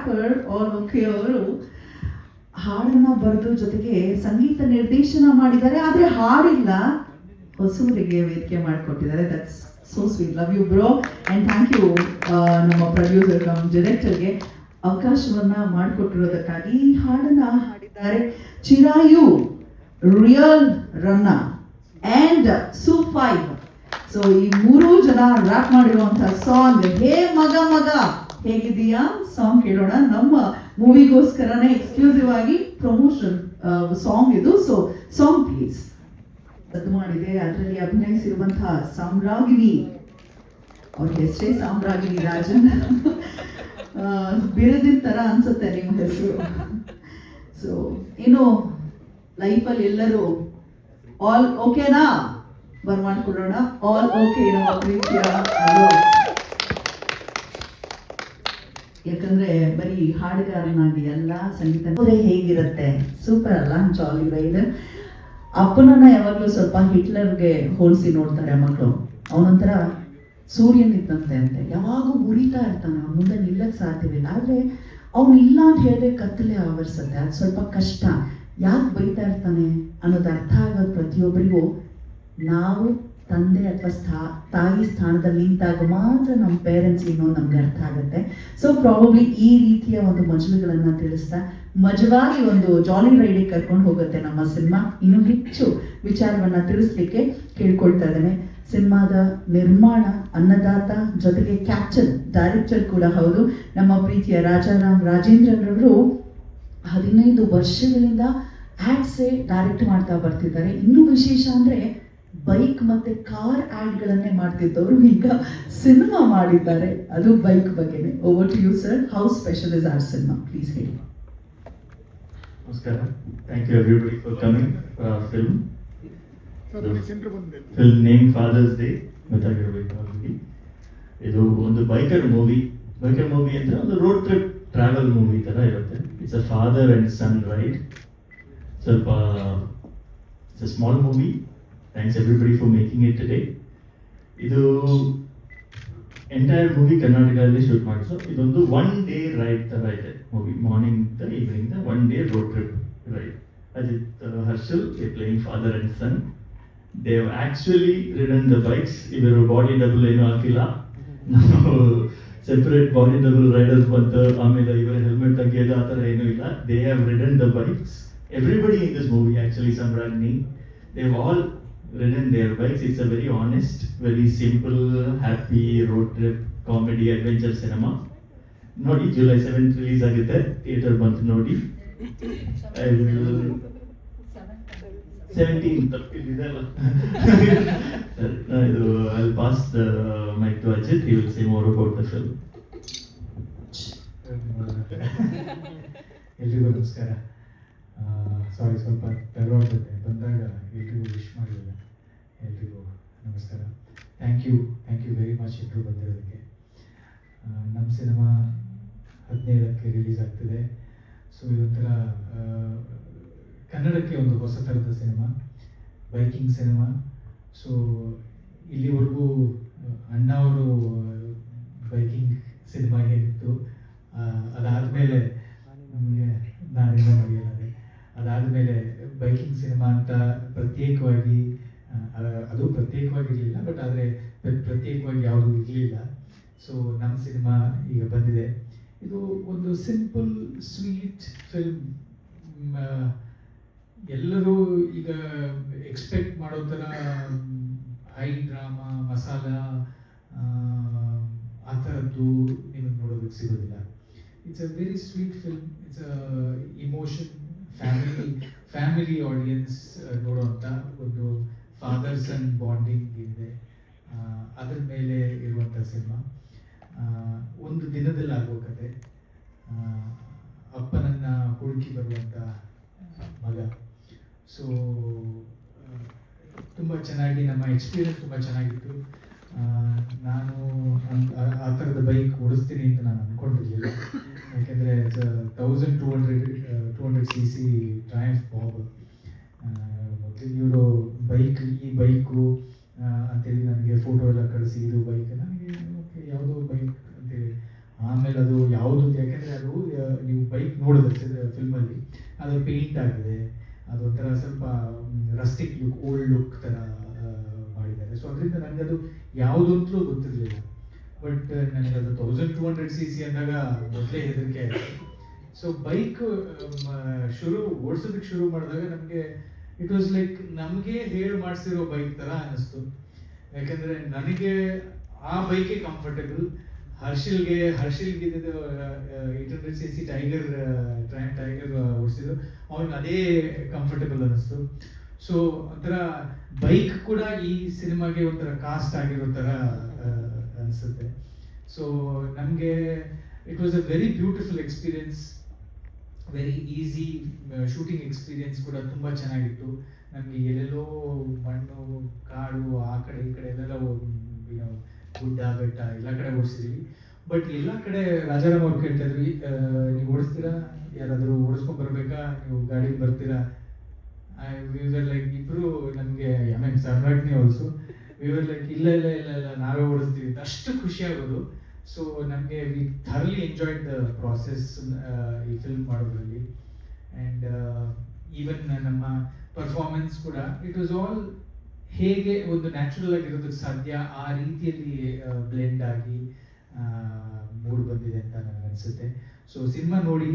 Wrapper all okay ಅವರು ಹಾಡನ್ನ ಬರೆದು ಜೊತೆಗೆ ಸಂಗೀತ ನಿರ್ದೇಶನ ಮಾಡಿದ್ದಾರೆ, ಆದರೆ ಹಾಡಿಲ್ಲ. ಹೊಸೂರಿಗೆ ವೇದಿಕೆ ಮಾಡಿಕೊಟ್ಟಿದ್ದಾರೆ. That's so sweet. Love you bro and thank you ನಮ್ಮ ಪ್ರೊಡ್ಯೂಸರ್ ನಮ್ಮ ಡೈರೆಕ್ಟರ್ಗೆ ಅವಕಾಶವನ್ನ ಮಾಡಿಕೊಟ್ಟಿರೋದಕ್ಕಾಗಿ. ಈ ಹಾಡನ್ನ ಹಾಡಿದ್ದಾರೆ ಚಿರಾಯು, ರಿಯಲ್ ರನ್ನ ಆ್ಯಂಡ್ ಸು5. ಸೊ ಈ ಮೂರೂ ಜನ ರ್ಯಾಪ್ ಮಾಡಿರುವಂಥ ಸಾಂಗ್ ಹೇ ಮಗ ಮಗ ಹೇಗಿದೆಯಾ ಸಾಂಗ್ ಕೇಳೋಣ. ನಮ್ಮ ಮೂವಿಗೋಸ್ಕರನೇ ಎಕ್ಸ್ಕ್ಲೂಸಿವ್ ಆಗಿ ಪ್ರಮೋಷನ್ ಸಾಂಗ್ ಇದು. So song please. ಅದು ಮಾಡಿದೆ, ಅದರಲ್ಲಿ ಅಭಿನಯಿಸಿರುವಂತಹ ಸಾಮ್ರಾಗಿನಿ, ಅವ್ರ ಹೆಸರೇ ಸಾಮ್ರಾಗಿನಿ ರಾಜನ್. ಬಿರುದಿನ ಥರ ಅನ್ಸುತ್ತೆ ನಿಮ್ಮ ಹೆಸರು. ಸೊ ಏನು ಲೈಫಲ್ಲಿ ಎಲ್ಲರೂ ಆಲ್ ಓಕೆನಾ ಬರ್ಮಾಡ್ಕೊಡೋಣ. ಆಲ್ ಓಕೆ ನಮ್ಮ ಪ್ರೀತಿಯ. ಯಾಕಂದ್ರೆ ಬರೀ ಹಾಡುಗಾರನಾಗಿ ಎಲ್ಲ ಸಂಗೀತ ಹೇಗಿರುತ್ತೆ, ಸೂಪರ್ ಅಲ್ಲ, ಜಾಲಿ ರೈಡ್. ಅಪ್ಪನನ್ನ ಯಾವಾಗಲೂ ಸ್ವಲ್ಪ ಹಿಟ್ಲರ್ಗೆ ಹೋಲಿಸಿ ನೋಡ್ತಾರೆ ಮಕ್ಕಳು. ಅವನೊಂಥರ ಸೂರ್ಯನ್ ಇದ್ದಂತೆ ಅಂತೆ, ಯಾವಾಗೂ ಉರಿತಾ ಇರ್ತಾನೆ, ಅವನ ಮುಂದೆ ನಿಲ್ಲಕ್ಕೆ ಸಾಧ್ಯವಿಲ್ಲ. ಆದರೆ ಅವನು ಇಲ್ಲ ಅಂತ ಹೇಳಿದ್ರೆ ಕತ್ತಲೆ ಆವರಿಸುತ್ತೆ, ಅದು ಸ್ವಲ್ಪ ಕಷ್ಟ. ಯಾಕೆ ಬೈತಾ ಇರ್ತಾನೆ ಅನ್ನೋದು ಅರ್ಥ ಆಗೋದು ಪ್ರತಿಯೊಬ್ಬರಿಗೂ ನಾವು ತಂದೆ ಅಥವಾ ತಾಯಿ ಸ್ಥಾನದಲ್ಲಿ ನಿಂತಾಗ ಮಾತ್ರ ನಮ್ಮ ಪೇರೆಂಟ್ಸ್ ಏನೋ ನಮ್ಗೆ ಅರ್ಥ ಆಗುತ್ತೆ. ಸೊ ಪ್ರಾಬಬ್ಲಿ ಈ ರೀತಿಯ ಒಂದು ಮಜಲುಗಳನ್ನು ತಿಳಿಸ್ತಾ ಮಜವಾಗಿ ಒಂದು ಜಾಲಿ ರೈಡಿಗೆ ಕರ್ಕೊಂಡು ಹೋಗುತ್ತೆ ನಮ್ಮ ಸಿನಿಮಾ. ಇನ್ನೂ ಹೆಚ್ಚು ವಿಚಾರವನ್ನು ತಿಳಿಸ್ಲಿಕ್ಕೆ ಕೇಳ್ಕೊಳ್ತಾ ಇದ್ದೇನೆ. ಸಿನಿಮಾದ ನಿರ್ಮಾಣ ಅನ್ನದಾತ, ಜೊತೆಗೆ ಕ್ಯಾಪ್ಟನ್, ಡೈರೆಕ್ಟರ್ ಕೂಡ ಹೌದು ನಮ್ಮ ಪ್ರೀತಿಯ ರಾಜಾರಾಮ್ ರಾಜೇಂದ್ರರವರು. 15 ವರ್ಷಗಳಿಂದ ಆ್ಯಡ್ಸೇ ಡೈರೆಕ್ಟ್ ಮಾಡ್ತಾ ಬರ್ತಿದ್ದಾರೆ. ಇನ್ನೂ ವಿಶೇಷ ಅಂದರೆ ಬೈಕ್ ಮತ್ತು ಕಾರ್ ಆ್ಯಡ್ಗಳನ್ನೇ ಮಾಡ್ತಿದ್ದವರು ಈಗ ಸಿನಿಮಾ ಮಾಡಿದ್ದಾರೆ, ಅದು ಬೈಕ್ ಬಗ್ಗೆನೇ. Over to you sir, how special is our cinema, please ಹೇಳಿ. ನಮಸ್ಕಾರ, thank you everybody for coming for our film. Film name Father's Day ಗೊತ್ತಾಗಿರಬೇಕು ಅವ್ರಿಗೆ. ಇದು ಒಂದು ಬೈಕರ್ ಮೂವಿ ಅಂದರೆ ಒಂದು ರೋಡ್ ಟ್ರಿಪ್ ಟ್ರಾವೆಲ್ ಮೂವಿ ಥರ ಇರುತ್ತೆ. It's a father and son ride. ಸ್ವಲ್ಪ it's a small movie. Thanks everybody for making it today. ಇದು ಎಂಟೈರ್ ಮೂವಿ ಕರ್ನಾಟಕದಲ್ಲಿ ಶೂಟ್ ಮಾಡಿಸೋ ಇದೊಂದು 1 ಡೇ ರೈಡ್ ಥರ ಇದೆ movie. Morning evening 1 day road trip ride. Ajith Harshal playing father and son. They have actually ridden the bikes. ಇವರು body double ಏನೂ ಹಾಕಿಲ್ಲ, ನಾವು ಸೆಪರೇಟ್ ಬಾಡಿ ಡಬಲ್ ರೈಡರ್ ಬಂತು. ಆಮೇಲೆ ಇವರ ಹೆಲ್ಮೆಟ್ ತೆಗೆಯೋದು ಆ ಥರ ಏನೂ ಇಲ್ಲ. They have ridden the bikes. Everybody in this movie actually ಸಂಬ್ರಾಗ್ನಿ, they have all ridden their bikes. It's a very honest, very simple, happy road trip, comedy, adventure cinema. Nodi July 7th release ಆಗುತ್ತೆ, theatre ಬಂತು ನೋಡಿ. I will 17th ಇದೆಲ್ಲ. ಇದು I'll pass the mic to Ajit. He will say more about the film. ಎಲ್ರಿಗೂ ನಮಸ್ಕಾರ. ಸಾರಿ, ಸ್ವಲ್ಪ ತಡವಾಗುತ್ತೆ ಬಂದಾಗ ಎಲ್ರಿಗೂ ವಿಶ್ ಮಾಡಲಿಲ್ಲ. ಎಲ್ರಿಗೂ ನಮಸ್ಕಾರ. ಥ್ಯಾಂಕ್ ಯು ವೆರಿ ಮಚ್ ಎಲ್ಲರೂ ಬಂದಿರೋದಕ್ಕೆ. ನಮ್ಮ ಸಿನಿಮಾ 17ಕ್ಕೆ ರಿಲೀಸ್ ಆಗ್ತಿದೆ. ಸೊ ಇದೊಂಥರ ಕನ್ನಡಕ್ಕೆ ಒಂದು ಹೊಸ ಥರದ ಸಿನಿಮಾ, ಬೈಕಿಂಗ್ ಸಿನಿಮಾ. ಸೊ ಇಲ್ಲಿವರೆಗೂ ಅಣ್ಣ ಅವರು ಬೈಕಿಂಗ್ ಸಿನಿಮಾ ಏನಿತ್ತು, ಅದಾದಮೇಲೆ ನಮಗೆ ನಾನಿಂದ ಮರೆಯಲಾರೆ. ಅದಾದಮೇಲೆ ಬೈಕಿಂಗ್ ಸಿನಿಮಾ ಅಂತ ಪ್ರತ್ಯೇಕವಾಗಿ, ಅದು ಪ್ರತ್ಯೇಕವಾಗಿರಲಿಲ್ಲ, ಬಟ್ ಆದರೆ ಪ್ರತ್ಯೇಕವಾಗಿ ಯಾವುದೂ ಇರಲಿಲ್ಲ. ಸೊ ನಮ್ಮ ಸಿನಿಮಾ ಈಗ ಬಂದಿದೆ. ಇದು ಒಂದು ಸಿಂಪಲ್ ಸ್ವೀಟ್ ಫಿಲ್ಮ್. ಎಲ್ಲರೂ ಈಗ ಎಕ್ಸ್ಪೆಕ್ಟ್ ಮಾಡೋ ಥರ ಹೈ ಡ್ರಾಮಾ, ಮಸಾಲ ಆ ಥರದ್ದು ನಿಮಗೆ ನೋಡೋದಕ್ಕೆ ಸಿಗೋದಿಲ್ಲ. It's a very sweet film. It's a emotion, family audience ನೋಡುವಂಥ ಒಂದು ಫಾದರ್ ಸನ್ ಬಾಂಡಿಂಗ್ ಇದೆ. ಅದ್ರ ಮೇಲೆ ಇರುವಂಥ ಸಿನಿಮಾ. ಒಂದು ದಿನದಲ್ಲಿ ಆಗೋ ಕತೆ. ಅಪ್ಪನನ್ನು ಹುಡುಕಿ ಬರುವಂಥ ಮಗ. ಸೊ ತುಂಬ ಚೆನ್ನಾಗಿ, ನಮ್ಮ ಎಕ್ಸ್ಪೀರಿಯನ್ಸ್ ತುಂಬ ಚೆನ್ನಾಗಿತ್ತು. ನಾನು ಆ ಥರದ ಬೈಕ್ ಓಡಿಸ್ತೀನಿ ಅಂತ ನಾನು ಅಂದ್ಕೊಂಡಿರಲಿಲ್ಲ. ಯಾಕೆಂದರೆ 1200 cc ಟ್ರಯಂಫ್ ಬಾಬ್. ಮೊದಲಿಗೆ ಇವರು ಈ ಬೈಕು ಅಂತೇಳಿ ನನಗೆ ಫೋಟೋ ಎಲ್ಲ ಕಳಿಸಿ, ಇದು ಬೈಕ್ ನನಗೆ ಓಕೆ ಯಾವುದೋ ಬೈಕ್ ಅಂತೇಳಿ ಆಮೇಲೆ ಅದು ಯಾವುದು, ಯಾಕೆಂದರೆ ಅದು ನೀವು ಬೈಕ್ ನೋಡಿದ್ರೆ ಫಿಲ್ಮಲ್ಲಿ ಅದು ಪೇಂಟ್ ಆಗಿದೆ, ಅದೊಂಥರ ಸ್ವಲ್ಪ ರಸ್ಟಿಕ್ ಲುಕ್, ಓಲ್ಡ್ ಲುಕ್ ಥರ ಮಾಡಿದ್ದಾರೆ. ಸೊ ಅದರಿಂದ ನನಗೆ ಅದು ಯಾವುದು ಅಂತಲೂ ಗೊತ್ತಿರಲಿಲ್ಲ. ಬಟ್ ನನಗೆ ಅದು 1200cc ಅಂದಾಗ ಮೊದಲೇ ಹೆದರಿಕೆ ಆಯಿತು. ಸೊ ಬೈಕ್ ಓಡಿಸೋದಕ್ಕೆ ಶುರು ಮಾಡಿದಾಗ ನಮಗೆ ಇಟ್ ವಾಸ್ ಲೈಕ್ ನಮಗೆ ಹೇಳಿ ಮಾಡಿಸಿರೋ ಬೈಕ್ ಥರ ಅನ್ನಿಸ್ತು. ಯಾಕೆಂದರೆ ನನಗೆ ಆ ಬೈಕೇ ಕಂಫರ್ಟೇಬಲ್. ಹರ್ಷಿಲ್ಗೆ 800cc ಟೈಗರ್ ಓಡಿಸಿದ್ದು, ಅವ್ನಿಗೆ ಅದೇ ಕಂಫರ್ಟೇಬಲ್ ಅನ್ನಿಸ್ತು. ಸೊ ಒಂಥರ ಬೈಕ್ ಕೂಡ ಈ ಸಿನಿಮಾಗೆ ಒಂಥರ ಕಾಸ್ಟ್ ಆಗಿರೋ ಥರ ಅನಿಸುತ್ತೆ. ಸೊ ನಮಗೆ it was a very beautiful experience, very easy shooting experience ಕೂಡ ತುಂಬ ಚೆನ್ನಾಗಿತ್ತು. ನಮಗೆ ಎಲ್ಲೆಲ್ಲೋ ಮಣ್ಣು ಕಾಡು ಆ ಕಡೆ ಈ ಕಡೆ ಎಲ್ಲೆಲ್ಲ ಗುಡ್ಡ ಬೆಟ್ಟ ಎಲ್ಲ ಕಡೆ ಓಡಿಸಿದ್ವಿ. ಬಟ್ ಎಲ್ಲ ಕಡೆ ರಾಜಾರಾಮ್ ಅವ್ರು ಕೇಳ್ತಾ ಇದ್ವಿ, ನೀವು ಓಡಿಸ್ತೀರಾ, ಯಾರಾದರೂ ಓಡಿಸ್ಕೊಂಡು ಬರಬೇಕಾ, ನೀವು ಗಾಡಿಗೆ ಬರ್ತೀರಾ? ವಿವರ್ ಲೈಕ್ ಇಬ್ಬರು ನಮಗೆ ಸಮ್ರಾಟ್ನಿ ಆಲ್ಸೋ ವಿವರ್ ಲೈಕ್ ಇಲ್ಲ ನಾವೇ ಓಡಿಸ್ತೀವಿ ಅಂತ ಅಷ್ಟು ಖುಷಿ ಆಗೋದು. ಸೊ ನಮಗೆ ವಿ ಥರ್ಲಿ ಎಂಜಾಯ್ಡ್ ದ ಪ್ರಾಸೆಸ್ ಈ ಫಿಲ್ಮ್ ಮಾಡೋದ್ರಲ್ಲಿ. ಆ್ಯಂಡ್ ಈವನ್ ನಮ್ಮ ಪರ್ಫಾರ್ಮೆನ್ಸ್ ಕೂಡ ಇಟ್ ವಾಸ್ ಆಲ್ ಹೇಗೆ ಒಂದು ನ್ಯಾಚುರಲ್ ಆಗಿರೋದಕ್ಕೆ ಸಾಧ್ಯ ಆ ರೀತಿಯಲ್ಲಿ ಬ್ಲೆಂಡ್ ಆಗಿ ಮೂಡ್ ಬಂದಿದೆ ಅಂತ ನನಗೆ ಅನಿಸುತ್ತೆ. ಸೊ ಸಿನಿಮಾ ನೋಡಿ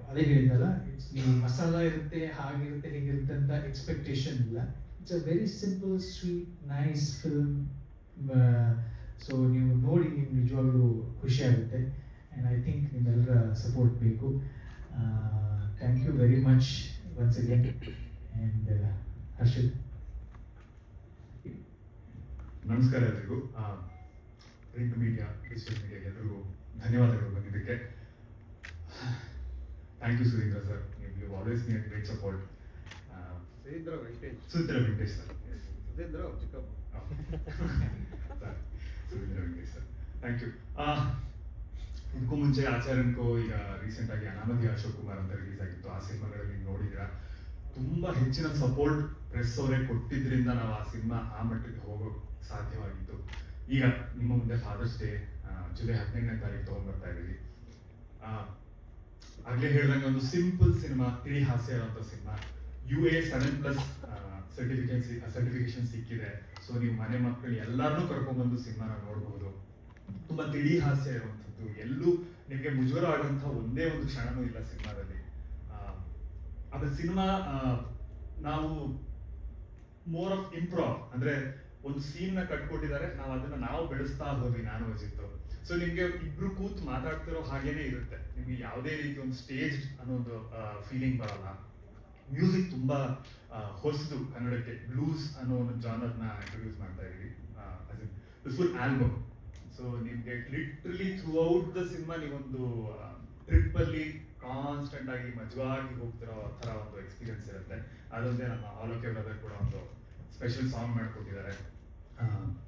ಅದೇ ಹೇಳಿದ್ನಲ್ಲ, ಇಟ್ಸ್ ನೀವು ಮಸಾಲ ಇರುತ್ತೆ, ಹಾಗಿರುತ್ತೆ, ಹೇಗಿರುತ್ತೆ ಅಂತ ಎಕ್ಸ್ಪೆಕ್ಟೇಷನ್ ಇಲ್ಲ. It's a very simple, sweet, nice film. So ನೀವು ನೋಡಿ ನಿಮ್ಗೆ ನಿಜವಾಗ್ಲೂ ಖುಷಿ ಆಗುತ್ತೆ. ಆ್ಯಂಡ್ ಐ ಥಿಂಕ್ ನಿಮ್ಮೆಲ್ಲರ ಸಪೋರ್ಟ್ ಬೇಕು. Thank you very much once again. And Harshith, ನಮಸ್ಕಾರ ಎಲ್ರಿಗೂ. ಪ್ರಿಂಟ್ ಮೀಡಿಯಾ, ಡಿಜಿಟಲ್ ಮೀಡಿಯಾಗೆ ಎಲ್ರಿಗೂ ಧನ್ಯವಾದಗಳು ಬಂದಿದ್ದಕ್ಕೆ. Thank you Sudheendra sir, you always be great support. Sudheendra Venkatesh sir, Sudheendra Venkatesh sir, thank you. ಇದಕ್ಕೂ ಮುಂಚೆ ಆಚಾರ್ಯನ್ಕೋ, ಈಗ ರೀಸೆಂಟಾಗಿ ಅನಾಮಧಿ ಅಶೋಕ್ ಕುಮಾರ್ ಅಂತ ರಿಲೀಸ್ ಆಗಿತ್ತು. ಆ ಸಿನಿಮಾಗಳಲ್ಲಿ ನೋಡಿದ್ದೀರಾ, ತುಂಬ ಹೆಚ್ಚಿನ ಸಪೋರ್ಟ್ ಪ್ರೆಸ್ ಅವರೇ ಕೊಟ್ಟಿದ್ದರಿಂದ ನಾವು ಆ ಸಿನಿಮಾ ಆ ಮಟ್ಟಿಗೆ ಹೋಗೋಕ್ಕೆ ಸಾಧ್ಯವಾಗಿತ್ತು. ಈಗ ನಿಮ್ಮ ಮುಂದೆ ಫಾದರ್ಸ್ ಡೇ ಜುಲೈ 15ನೇ ತಾರೀಕು ತೊಗೊಂಡ್ಬರ್ತಾ ಇದ್ದೀವಿ. ಆಗಲೇ ಹೇಳ್ದಂಗೆ ಒಂದು ಸಿಂಪಲ್ ಸಿನಿಮಾ, ತಿಳಿ ಹಾಸ್ಯ ಇರೋಂಥ ಸಿನಿಮಾ. UA 7+ ಸರ್ಟಿಫಿಕೇಶನ್ ಸಿಕ್ಕಿದೆ. ಸೊ ನೀವು ಮನೆ ಮಕ್ಕಳು ಎಲ್ಲರನ್ನೂ ಕರ್ಕೊಂಡ್ಬಂದು ಸಿನಿಮಾನ ನೋಡಬಹುದು. ತುಂಬ ತಿಳಿ ಹಾಸ್ಯ ಇರುವಂಥದ್ದು, ಎಲ್ಲೂ ನಿಮಗೆ ಮುಜುಗರ ಆಗುವಂಥ ಒಂದೇ ಒಂದು ಕ್ಷಣನೂ ಇಲ್ಲ ಸಿನಿಮಾದಲ್ಲಿ. ಆಮೇಲೆ ಸಿನಿಮಾ ನಾವು ಮೋರ್ ಆಫ್ ಇಂಪ್ರೂವ್, ಅಂದರೆ ಒಂದು ಸೀನ್ನ ಕಟ್ಕೊಟ್ಟಿದ್ದಾರೆ, ನಾವು ಅದನ್ನ ನಾವು ಬೆಳೆಸ್ತಾ ಹೋದ್ವಿ ನಾನು ಅಜಿತ್ತು. ಸೊ ನಿಮಗೆ ಇಬ್ರು ಕೂತ್ ಮಾತಾಡ್ತಿರೋ ಹಾಗೇನೆ ಇರುತ್ತೆ, ನಿಮ್ಗೆ ಯಾವುದೇ ರೀತಿ ಒಂದು ಸ್ಟೇಜ್ ಅನ್ನೋ ಒಂದು ಫೀಲಿಂಗ್ ಬರಲ್ಲ. ಮ್ಯೂಸಿಕ್ ತುಂಬಾ ಹೊಸದು ಕನ್ನಡಕ್ಕೆ, ಬ್ಲೂಸ್ ಅನ್ನೋ ಒಂದು ಜಾನರ್ನ ಇಂಟ್ರೊಡ್ಯೂಸ್ ಮಾಡ್ತಾ ಇದೀವಿ, ಫುಲ್ ಆಲ್ಬಮ್. ಸೊ ನಿಮ್ಗೆ literally through out the cinema ನೀವೊಂದು ಟ್ರಿಪ್ ಅಲ್ಲಿ ಕಾನ್ಸ್ಟೆಂಟ್ ಆಗಿ ಮಜವಾಗಿ ಹೋಗ್ತಿರೋ ಥರ ಒಂದು ಎಕ್ಸ್ಪೀರಿಯನ್ಸ್ ಇರುತ್ತೆ. ಅದೊಂದೇ ನಮ್ಮ ಆಲೋಕೆ ಬ್ರದರ್ ಕೂಡ ಒಂದು ಸ್ಪೆಷಲ್ ಸಾಂಗ್ ಮಾಡಿಕೊಟ್ಟಿದ್ದಾರೆ.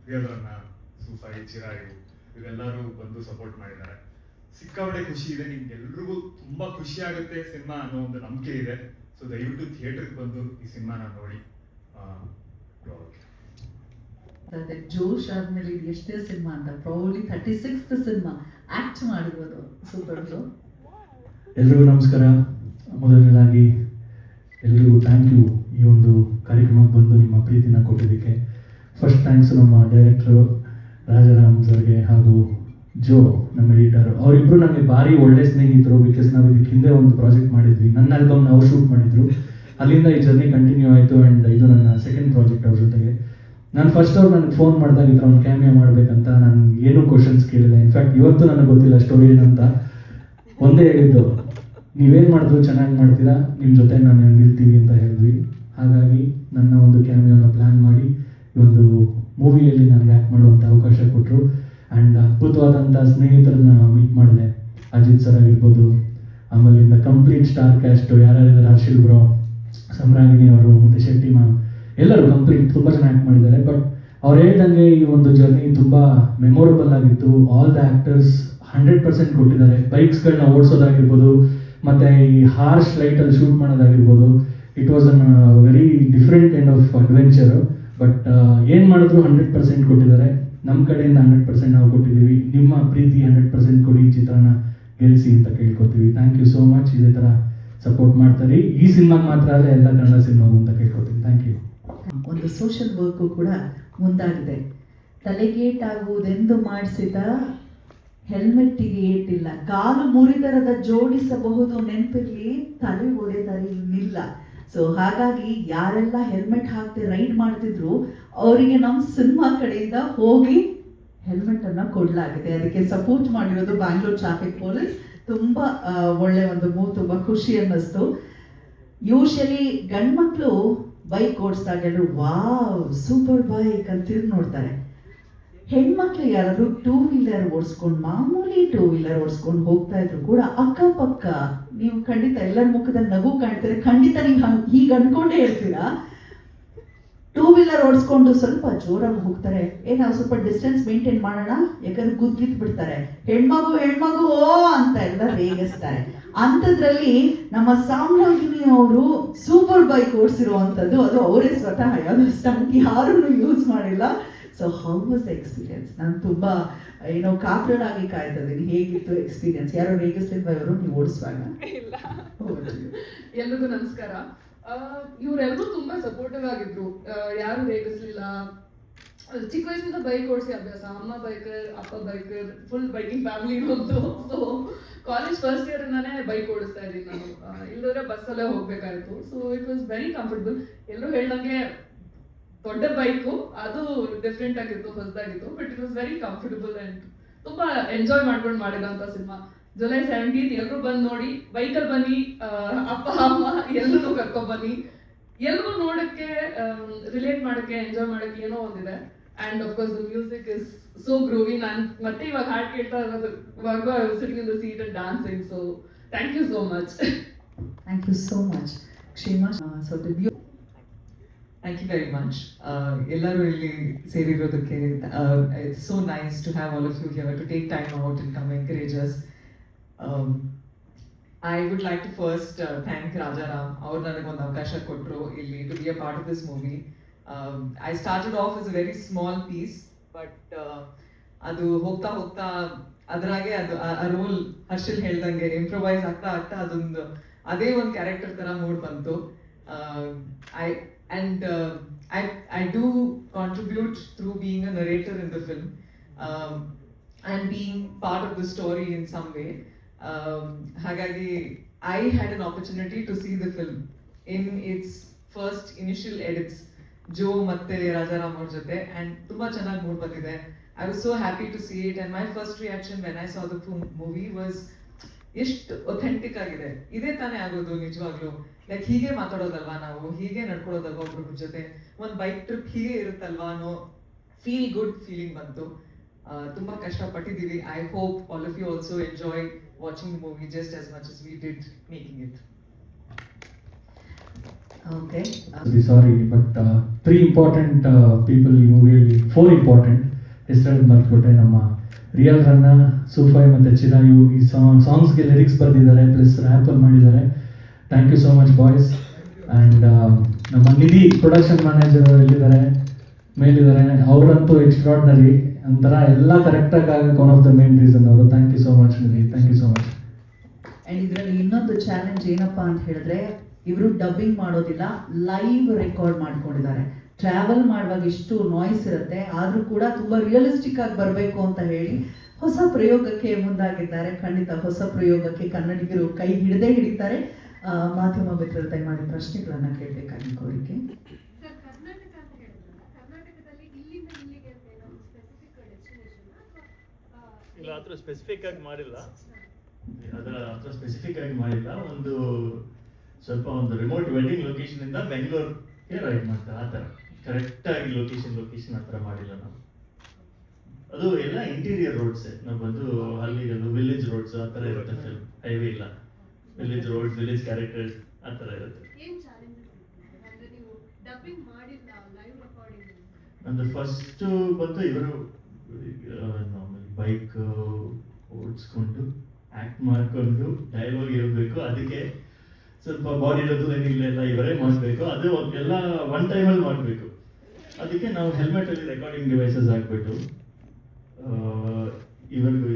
ಪ್ರಿಯದರನ್ನ, ಸೂಫೈ, ಚಿರಾಯು ಇವೆಲ್ಲರೂ ಬಂದು ಸಪೋರ್ಟ್ ಮಾಡಿದ್ದಾರೆ. ಸಿಕ್ಕಾಪಟ್ಟೆ ಖುಷಿ ಇದೆ, ನಿಮ್ಗೆಲ್ರಿಗೂ ತುಂಬಾ ಖುಷಿ ಆಗುತ್ತೆ ಸಿನಿಮಾ ಅನ್ನೋ ಒಂದು ನಂಬಿಕೆ ಇದೆ. ಸೊ ದಯವಿಟ್ಟು ಥಿಯೇಟರ್ಗೆ ಬಂದು ಈ ಸಿನಿಮಾನ ನೋಡಿ. ಅದೇ ಜೋಶ್ ಆದ್ಮೇಲೆ ಇದು ಎಷ್ಟೇ ಸಿನಿಮಾ ಅಂತ, ಪ್ರಾಬಬ್ಲಿ 36th ಸಿನಿಮಾ ಆಕ್ಟ್ ಮಾಡಿರೋದು. Super bro. ಎಲ್ರಿಗೂ ನಮಸ್ಕಾರ. ಮೊದಲನೇದಾಗಿ ಎಲ್ರಿಗೂ ಥ್ಯಾಂಕ್ ಯು ಈ ಒಂದು ಕಾರ್ಯಕ್ರಮಕ್ಕೆ ಬಂದು ನಿಮ್ಮ ಪ್ರೀತಿನ ಕೊಟ್ಟಿದ್ದಕ್ಕೆ. ಫಸ್ಟ್ ಥ್ಯಾಂಕ್ಸ್ ನಮ್ಮ ಡೈರೆಕ್ಟ್ರು ರಾಜಾರಾಮ್ ಸರ್ಗೆ ಹಾಗೂ ಜೋ ನಮ್ಮ ಎಡಿಟರ್, ಅವರಿಬ್ಬರು ನನಗೆ ಭಾರಿ ಒಳ್ಳೆ ಸ್ನೇಹಿತರು. ಬಿಕಾಸ್ ನಾವು ಇದಕ್ಕೆ ಹಿಂದೆ ಒಂದು ಪ್ರಾಜೆಕ್ಟ್ ಮಾಡಿದ್ವಿ, ನನ್ನ ಆಲ್ಬಮ್ನ ಅವ್ರು ಶೂಟ್ ಮಾಡಿದ್ರು. ಅಲ್ಲಿಂದ ಈ ಜರ್ನಿ ಕಂಟಿನ್ಯೂ ಆಯಿತು. ಆ್ಯಂಡ್ ಇದು ನನ್ನ ಸೆಕೆಂಡ್ ಪ್ರಾಜೆಕ್ಟ್ ಅವ್ರ ಜೊತೆಗೆ. ನಾನು ಫಸ್ಟ್ ಅವ್ರು ನನಗೆ ಫೋನ್ ಮಾಡಿದಾಗಿದ್ರು ಅವ್ನು ಕ್ಯಾಮಿಯೋ ಮಾಡಬೇಕಂತ. ನಾನು ಏನೂ ಕ್ವಶನ್ಸ್ ಕೇಳಿಲ್ಲ. ಇನ್ಫ್ಯಾಕ್ಟ್ ಇವತ್ತು ನನಗೆ ಗೊತ್ತಿಲ್ಲ ಸ್ಟೋರಿ ಏನಂತ, ಒಂದೇ ಹೇಳಿದ್ದು, ನೀವೇನು ಮಾಡಿದ್ರು ಚೆನ್ನಾಗಿ ಮಾಡ್ತೀರಾ, ನಿಮ್ಮ ಜೊತೆ ನಾನು ನಿಲ್ತೀವಿ ಅಂತ ಹೇಳಿದ್ವಿ. ಹಾಗಾಗಿ ನನ್ನ ಒಂದು ಕ್ಯಾಮಿಯೋನ ಪ್ಲ್ಯಾನ್ ಮಾಡಿ ಈ ಒಂದು ಮೂವಿಯಲ್ಲಿ ನನಗೆ ಆ್ಯಕ್ಟ್ ಮಾಡುವಂಥ ಅವಕಾಶ ಕೊಟ್ಟರು. ಆ್ಯಂಡ್ ಅದ್ಭುತವಾದಂಥ ಸ್ನೇಹಿತರನ್ನ ಮೀಟ್ ಮಾಡಿದೆ. ಅಜಿತ್ ಸರ್ ಆಗಿರ್ಬೋದು, ಆಮೇಲಿಂದ ಕಂಪ್ಲೀಟ್ ಸ್ಟಾರ್ ಕ್ಯಾಸ್ಟು ಯಾರ್ಯಾರಿದ್ದಾರೆ, ಹರ್ಷಿಲ್ ಬ್ರೋ, ಸಮ್ರಾಗಿಣಿ ಅವರು, ಮತ್ತು ಶೆಟ್ಟಿ ಮ್ಯಾಮ್, ಎಲ್ಲರೂ ಕಂಪ್ಲೀಟ್ ತುಂಬ ಚೆನ್ನಾಗಿ ಆ್ಯಕ್ಟ್ ಮಾಡಿದ್ದಾರೆ. ಬಟ್ ಅವ್ರು ಹೇಳ್ದಂಗೆ ಈ ಒಂದು ಜರ್ನಿ ತುಂಬ ಮೆಮೊರಬಲ್ ಆಗಿತ್ತು. ಆಲ್ ದ ಆ್ಯಕ್ಟರ್ಸ್ 100% ಕೊಟ್ಟಿದ್ದಾರೆ. ಬೈಕ್ಸ್ಗಳನ್ನ ಓಡಿಸೋದಾಗಿರ್ಬೋದು, ಮತ್ತು ಈ ಹಾರ್ಶ್ ಲೈಟಲ್ಲಿ ಶೂಟ್ ಮಾಡೋದಾಗಿರ್ಬೋದು, it was an very different kind of adventure. But ಏನು ಮಾಡಿದ್ರು 100% ಕೊಟ್ಟಿದ್ದಾರೆ. ನಮ್ಮ ಕಡೆಯಿಂದ 100% ನಾವು ಕೊಟ್ಟಿದ್ದೀವಿ. ನಿಮ್ಮ ಪ್ರೀತಿ 100% ಕೊಡಿ, ಈ ಚಿತ್ರನ ಗೆಲ್ಲಿಸಿ ಅಂತ ಕೇಳ್ಕೊತೀವಿ. Thank you so much. ಇದೇ ಥರ ಸಪೋರ್ಟ್ ಮಾಡ್ತಾರೆ. ಈ ಸಿನಿಮಾಗೆ ಮಾತ್ರ ಅಲ್ಲ, ಎಲ್ಲ ಕನ್ನಡ ಸಿನಿಮಾಗೂ ಅಂತ ಕೇಳ್ಕೊತೀನಿ. Thank you. ಒಂದು ಸೋಷಿಯಲ್ ವರ್ಕು ಕೂಡ ಮುಂದಾಗಿದೆ. ತಲೆಗೇಟಾಗುವುದೆಂದು ಮಾಡಿಸಿದ ಹೆಲ್ಮೆಟ್ಟಿಗೆ ಏಟಿಲ್ಲ, ಕಾಲು ಮುರಿದರದ ಜೋಡಿಸಬಹುದು ನೆನಪಿರ್ಲಿ, ತಲೆ ಒಡೆದರೆ ಇನ್ನಿಲ್ಲ. ಸೊ ಹಾಗಾಗಿ ಯಾರೆಲ್ಲ ಹೆಲ್ಮೆಟ್ ಹಾಕದೆ ರೈಡ್ ಮಾಡ್ತಿದ್ರು ಅವರಿಗೆ ನಮ್ಮ ಸಿನಿಮಾ ಕಡೆಯಿಂದ ಹೋಗಿ ಹೆಲ್ಮೆಟ್ ಅನ್ನ ಕೊಡಲಾಗಿದೆ. ಅದಕ್ಕೆ ಸಪೋರ್ಟ್ ಮಾಡಿರೋದು ಬ್ಯಾಂಗ್ಳೂರ್ ಟ್ರಾಫಿಕ್ ಪೊಲೀಸ್. ತುಂಬ ಒಳ್ಳೆ ಒಂದು ಮೂವ್, ತುಂಬ ಖುಷಿ ಅನ್ನಿಸ್ತು. ಯೂಶಲಿ ಗಂಡ್ಮಕ್ಳು ಬೈಕ್ ಓಡಿಸಿದಾಗ ಎಲ್ಲರೂ ವಾವ್ ಸೂಪರ್ ಬೈಕ್ ಅಂತ ತಿರುಗಿ ನೋಡ್ತಾರೆ. ಹೆಣ್ಮಕ್ಳು ಯಾರಾದ್ರು 2 ವೀಲರ್ ಓಡಿಸ್ಕೊಂಡು, ಮಾಮೂಲಿ 2 ವೀಲರ್ ಓಡಿಸ್ಕೊಂಡು ಹೋಗ್ತಾ ಇದ್ರು ಕೂಡ ಅಕ್ಕಪಕ್ಕ ನೀವು ಖಂಡಿತ ಎಲ್ಲರ ಮುಖದಲ್ಲಿ ನಗು ಕಾಣ್ತಾರೆ. ಖಂಡಿತ ನೀವು ಹೀಗೆ ಅನ್ಕೊಂಡೇ ಇರ್ತೀರಾ. 2 ವೀಲರ್ ಓಡಿಸ್ಕೊಂಡು ಸ್ವಲ್ಪ ಜೋರಾಗಿ ಹೋಗ್ತಾರೆ. ನಾವು ಸ್ವಲ್ಪ ಡಿಸ್ಟೆನ್ಸ್ ಮೇಂಟೈನ್ ಮಾಡೋಣ, ಯಾಕಂದ್ರೆ ಗುದ್ಗಿತ್ ಬಿಡ್ತಾರೆ. ಹೆಣ್ಮಗು ಓ ಅಂತ ಎಲ್ಲ ರೇಗಿಸ್ತಾರೆ. ಅಂಥದ್ರಲ್ಲಿ ನಮ್ಮ ಸಾಮ್ರಾಜ್ಞಿ ಅವರು ಸೂಪರ್ ಬೈಕ್ ಓಡಿಸಿರುವಂಥದ್ದು, ಅದು ಅವರೇ ಸ್ವತಃ ಯಾವುದೋ ಸ್ಟಂಟ್ ಯಾರನ್ನು ಯೂಸ್ ಮಾಡಿಲ್ಲ. So how was the experience? ನಾನು ತುಂಬ ಕಾತರನಾಗಿ ಕಾಯ್ತಾ ಇದ್ದೀನಿ. ಹೇಗಿತ್ತು ಎಕ್ಸ್ಪೀರಿಯನ್ಸ್? ಯಾರೋ ರೇಗಿಸ್ಲಿಲ್ವಾ ಇವರು ನೀವು ಓಡಿಸುವಾಗ? ಇಲ್ಲ. ಎಲ್ರಿಗೂ ನಮಸ್ಕಾರ. ಇವರೆಲ್ಲರೂ ತುಂಬಾ ಸಪೋರ್ಟಿವ್ ಆಗಿದ್ರು, ಯಾರು ರೇಗಿಸ್ಲಿಲ್ಲ. ಚಿಕ್ಕ ವಯಸ್ಸಿಂದ ಬೈಕ್ ಓಡಿಸಿ ಅಭ್ಯಾಸ, ಅಮ್ಮ ಬೈಕರ್, ಅಪ್ಪ ಬೈಕರ್, ಫುಲ್ ಬೈಕಿಂಗ್ ಫ್ಯಾಮಿಲಿ ಇರೋದು. ಸೊ ಕಾಲೇಜ್ ಫಸ್ಟ್ ಇಯರ್ ಇಂದಾನೆ ಬೈಕ್ ಓಡಿಸ್ತಾ ಇದ್ದೀನಿ ನಾನು. ಇಲ್ಲದ್ರೆ ಬಸ್ಸಲ್ಲೇ ಹೋಗ್ಬೇಕಾಯ್ತು. So it was very comfortable. ಎಲ್ಲರೂ ಹೇಳ್ದಂಗೆ ದೊಡ್ಡ ಬೈಕು, ಅದು ಡಿಫ್ರೆಂಟ್ ಆಗಿತ್ತು, ಹೊಸದಾಗಿತ್ತು, but it was very comfortable and ತುಂಬಾ ಎಂಜಾಯ್ ಮಾಡ್ಕೊಂಡು ಮಾಡಿರೋಂಥ ಸಿನಿಮಾ. ಜುಲೈ 17 ಎಲ್ಲರೂ ಬಂದು ನೋಡಿ, ಬೈಕಲ್ಲಿ ಬನ್ನಿ, ಅಪ್ಪ ಅಮ್ಮ ಎಲ್ಲರೂ ಕರ್ಕೊಂಡ್ ಬನ್ನಿ. ಎಲ್ಲರೂ ನೋಡಕ್ಕೆ, ರಿಲೇಟ್ ಮಾಡಕ್ಕೆ, ಎಂಜಾಯ್ ಮಾಡಕ್ಕೆ ಏನೋ ಒಂದಿದೆ. And of course the music is so groovy. ನಾನು ಮತ್ತೆ ಇವಾಗ ಹಾಡು ಕೇಳ್ತಾ ಇರುವಾಗ sitting in the seat and dancing. So thank you so much. Thank you so much ಕ್ಷೇಮ. So Thank you very much. Ellaru illi serirodake, it's so nice to have all of you here to take time out and come encourage us. I would like to first thank Rajaram. Avaru nanage ಒಂದು ಅವಕಾಶ ಕೊಟ್ಟರು ಇಲ್ಲಿ to be a part of this movie. I started off as a very small piece, but ಅದು ಹೋಗ್ತಾ ಹೋಗ್ತಾ ಅದ್ರಾಗೆ ಅದು ಆ ರೋಲ್ ಹರ್ಷಲ್ ಹೇಳ್ದಂಗೆ ಇಂಪ್ರೊವೈಸ್ ಆಗ್ತಾ ಆಗ್ತಾ ಅದೊಂದು ಅದೇ ಒಂದು ಕ್ಯಾರೆಕ್ಟರ್ ತರ ಮೂಡ್ ಬಂತು. I do contribute through being a narrator in the film and being part of the story in some way. Hagagi, I had an opportunity to see the film in its first initial edits, Joe ಮತ್ತೆ ರಾಜಾರಾಮ್ ಅವ್ರ ಜೊತೆ, and ತುಂಬಾ ಚೆನ್ನಾಗಿ mood ಬಂದಿದೆ. I was so happy to see it, and my first reaction when I saw the movie was ಎಷ್ಟು authentic ಆಗಿದೆ. ಇದೇ ತಾನೇ ಆಗೋದು ನಿಜವಾಗ್ಲೂ. ಲೈಕ್ ಹೀಗೆ ಮಾತಾಡೋದಲ್ವಾ ನಾವು, ಹೀಗೆ ನಡ್ಕೊಳ್ಳೋದಲ್ವಾ ಒಬ್ರೊಬ್ರ ಜೊತೆ, ಒಂದು ಬೈಕ್ ಟ್ರಿಪ್ ಹೀಗೆ ಇರುತ್ತಲ್ವಾ ಅನ್ನೋ ಫೀಲ್ ಗುಡ್ ಫೀಲಿಂಗ್ ಬಂತು. ತುಂಬಾ ಕಷ್ಟಪಟ್ಟಿದ್ದೀವಿ. I hope all of you also enjoy watching the movie just as much as we did making it. Okay. Sorry, but 3 important people ಈ ಮೂವಿಯಲ್ಲಿ, 4 ಇಂಪಾರ್ಟೆಂಟ್ ಹೆಸರು ಮರ್ತ್ಬಿಟ್ಟೆ. ನಮ್ಮ ರಿಯಲ್ ರನ್ನ, ಸೂಫೈ ಮತ್ತು ಚಿರಾಯು ಈ ಸಾಂಗ್ಸ್ಗೆ ಲಿರಿಕ್ಸ್ ಬರೆದಿದ್ದಾರೆ, ಪ್ಲಸ್ ರ್ಯಾಪಲ್ಲಿ ಮಾಡಿದ್ದಾರೆ. Thank you so much boys. And ನಮ್ಮ ನಿಧಿ ಪ್ರೊಡಕ್ಷನ್ ಮ್ಯಾನೇಜರ್ ಎಲ್ಲಿದ್ದಾರೆ, ಮೇಲಿದ್ದಾರೆ, ಅವರಂತೂ ಎಕ್ಸ್ಟ್ರಾರ್ಡಿನರಿ. ಒಂಥರ ಎಲ್ಲ ಕರೆಕ್ಟಾಗಿ ಆಗಕ್ಕೆ one of the main reason ಅವರು. Thank you so much Nidhi, thank you so much. And ಇದರಲ್ಲಿ ಇನ್ನೊಂದು ಚಾಲೆಂಜ್ ಏನಪ್ಪ ಅಂತ ಹೇಳಿದ್ರೆ, ಇವರು ಡಬ್ಬಿಂಗ್ ಮಾಡೋದಿಲ್ಲ, ಲೈವ್ ರೆಕಾರ್ಡ್ ಮಾಡ್ಕೊಂಡಿದ್ದಾರೆ. ಟ್ರಾವೆಲ್ ಮಾಡುವಾಗ ಇಷ್ಟು ನಾಯ್ಸ್ ಇರುತ್ತೆ, ಆದರೂ ಕೂಡ ತುಂಬ ರಿಯಲಿಸ್ಟಿಕ್ ಆಗಿ ಬರಬೇಕು ಅಂತ ಹೇಳಿ ಹೊಸ ಪ್ರಯೋಗಕ್ಕೆ ಮುಂದಾಗಿದ್ದಾರೆ. ಖಂಡಿತ ಹೊಸ ಪ್ರಯೋಗಕ್ಕೆ ಕನ್ನಡಿಗರು ಕೈ ಹಿಡಿತಾರೆ. ಮಾಧ್ಯಮ ಮಿತ್ರರು ದಯಮಾಡಿ ಪ್ರಶ್ನೆಗಳನ್ನು ಕೇಳಬೇಕಾಗಿ ಕೋರಿಕೆ. ಇಲ್ಲ, ಆ ಥರ ಸ್ಪೆಸಿಫಿಕ್ ಆಗಿ ಮಾಡಿಲ್ಲ. ಒಂದು ಸ್ವಲ್ಪ ಒಂದು ರಿಮೋಟ್ ವೆಡ್ಡಿಂಗ್ ಲೊಕೇಶನ್ ಇಂದ ಬೆಂಗಳೂರಿಗೆ ರೈಡ್ ಮಾಡ್ತಾರೆ. ಆ ಥರ ಕರೆಕ್ಟಾಗಿ ಲೊಕೇಶನ್ ಆ ಥರ ಮಾಡಿಲ್ಲ ನಾವು. ಅದು ಎಲ್ಲ ಇಂಟೀರಿಯರ್ ರೋಡ್ಸೇ. ನಾವು ಬಂದು ಹಳ್ಳಿಗಳು, ವಿಲೇಜ್ ರೋಡ್ಸ್ ಆ ಥರ ಇರುತ್ತೆ ಫಿಲ್ಮ್. ಹೈವೇ ಇಲ್ಲ, ವಿಲೇಜ್ ರೋಡ್ಸ್, ವಿಲೇಜ್ ಕ್ಯಾರೆಕ್ಟರ್ಸ್ ಆ ಥರ ಇರುತ್ತೆ. ನಂದು ಫಸ್ಟ್ ಬಂದು ಇವರು ನಾರ್ಮಲ್ ಬೈಕ್ ಓಡಿಸ್ಕೊಂಡು ಆ್ಯಕ್ಟ್ ಮಾಡಿಕೊಂಡು ಡೈಲಾಗ್ ಇರಬೇಕು. ಅದಕ್ಕೆ ಸ್ವಲ್ಪ ಬಾಡಿ ಏನಿಲ್ಲ ಇವರೇ ಮಾಡಬೇಕು. ಅದು ಎಲ್ಲ ಒನ್ ಟೈಮಲ್ಲಿ ಮಾಡಬೇಕು. ಅದಕ್ಕೆ ನಾವು ಹೆಲ್ಮೆಟಲ್ಲಿ ರೆಕಾರ್ಡಿಂಗ್ ಡಿವೈಸಸ್ ಹಾಕ್ಬಿಟ್ಟು ಇವರಿಗೂ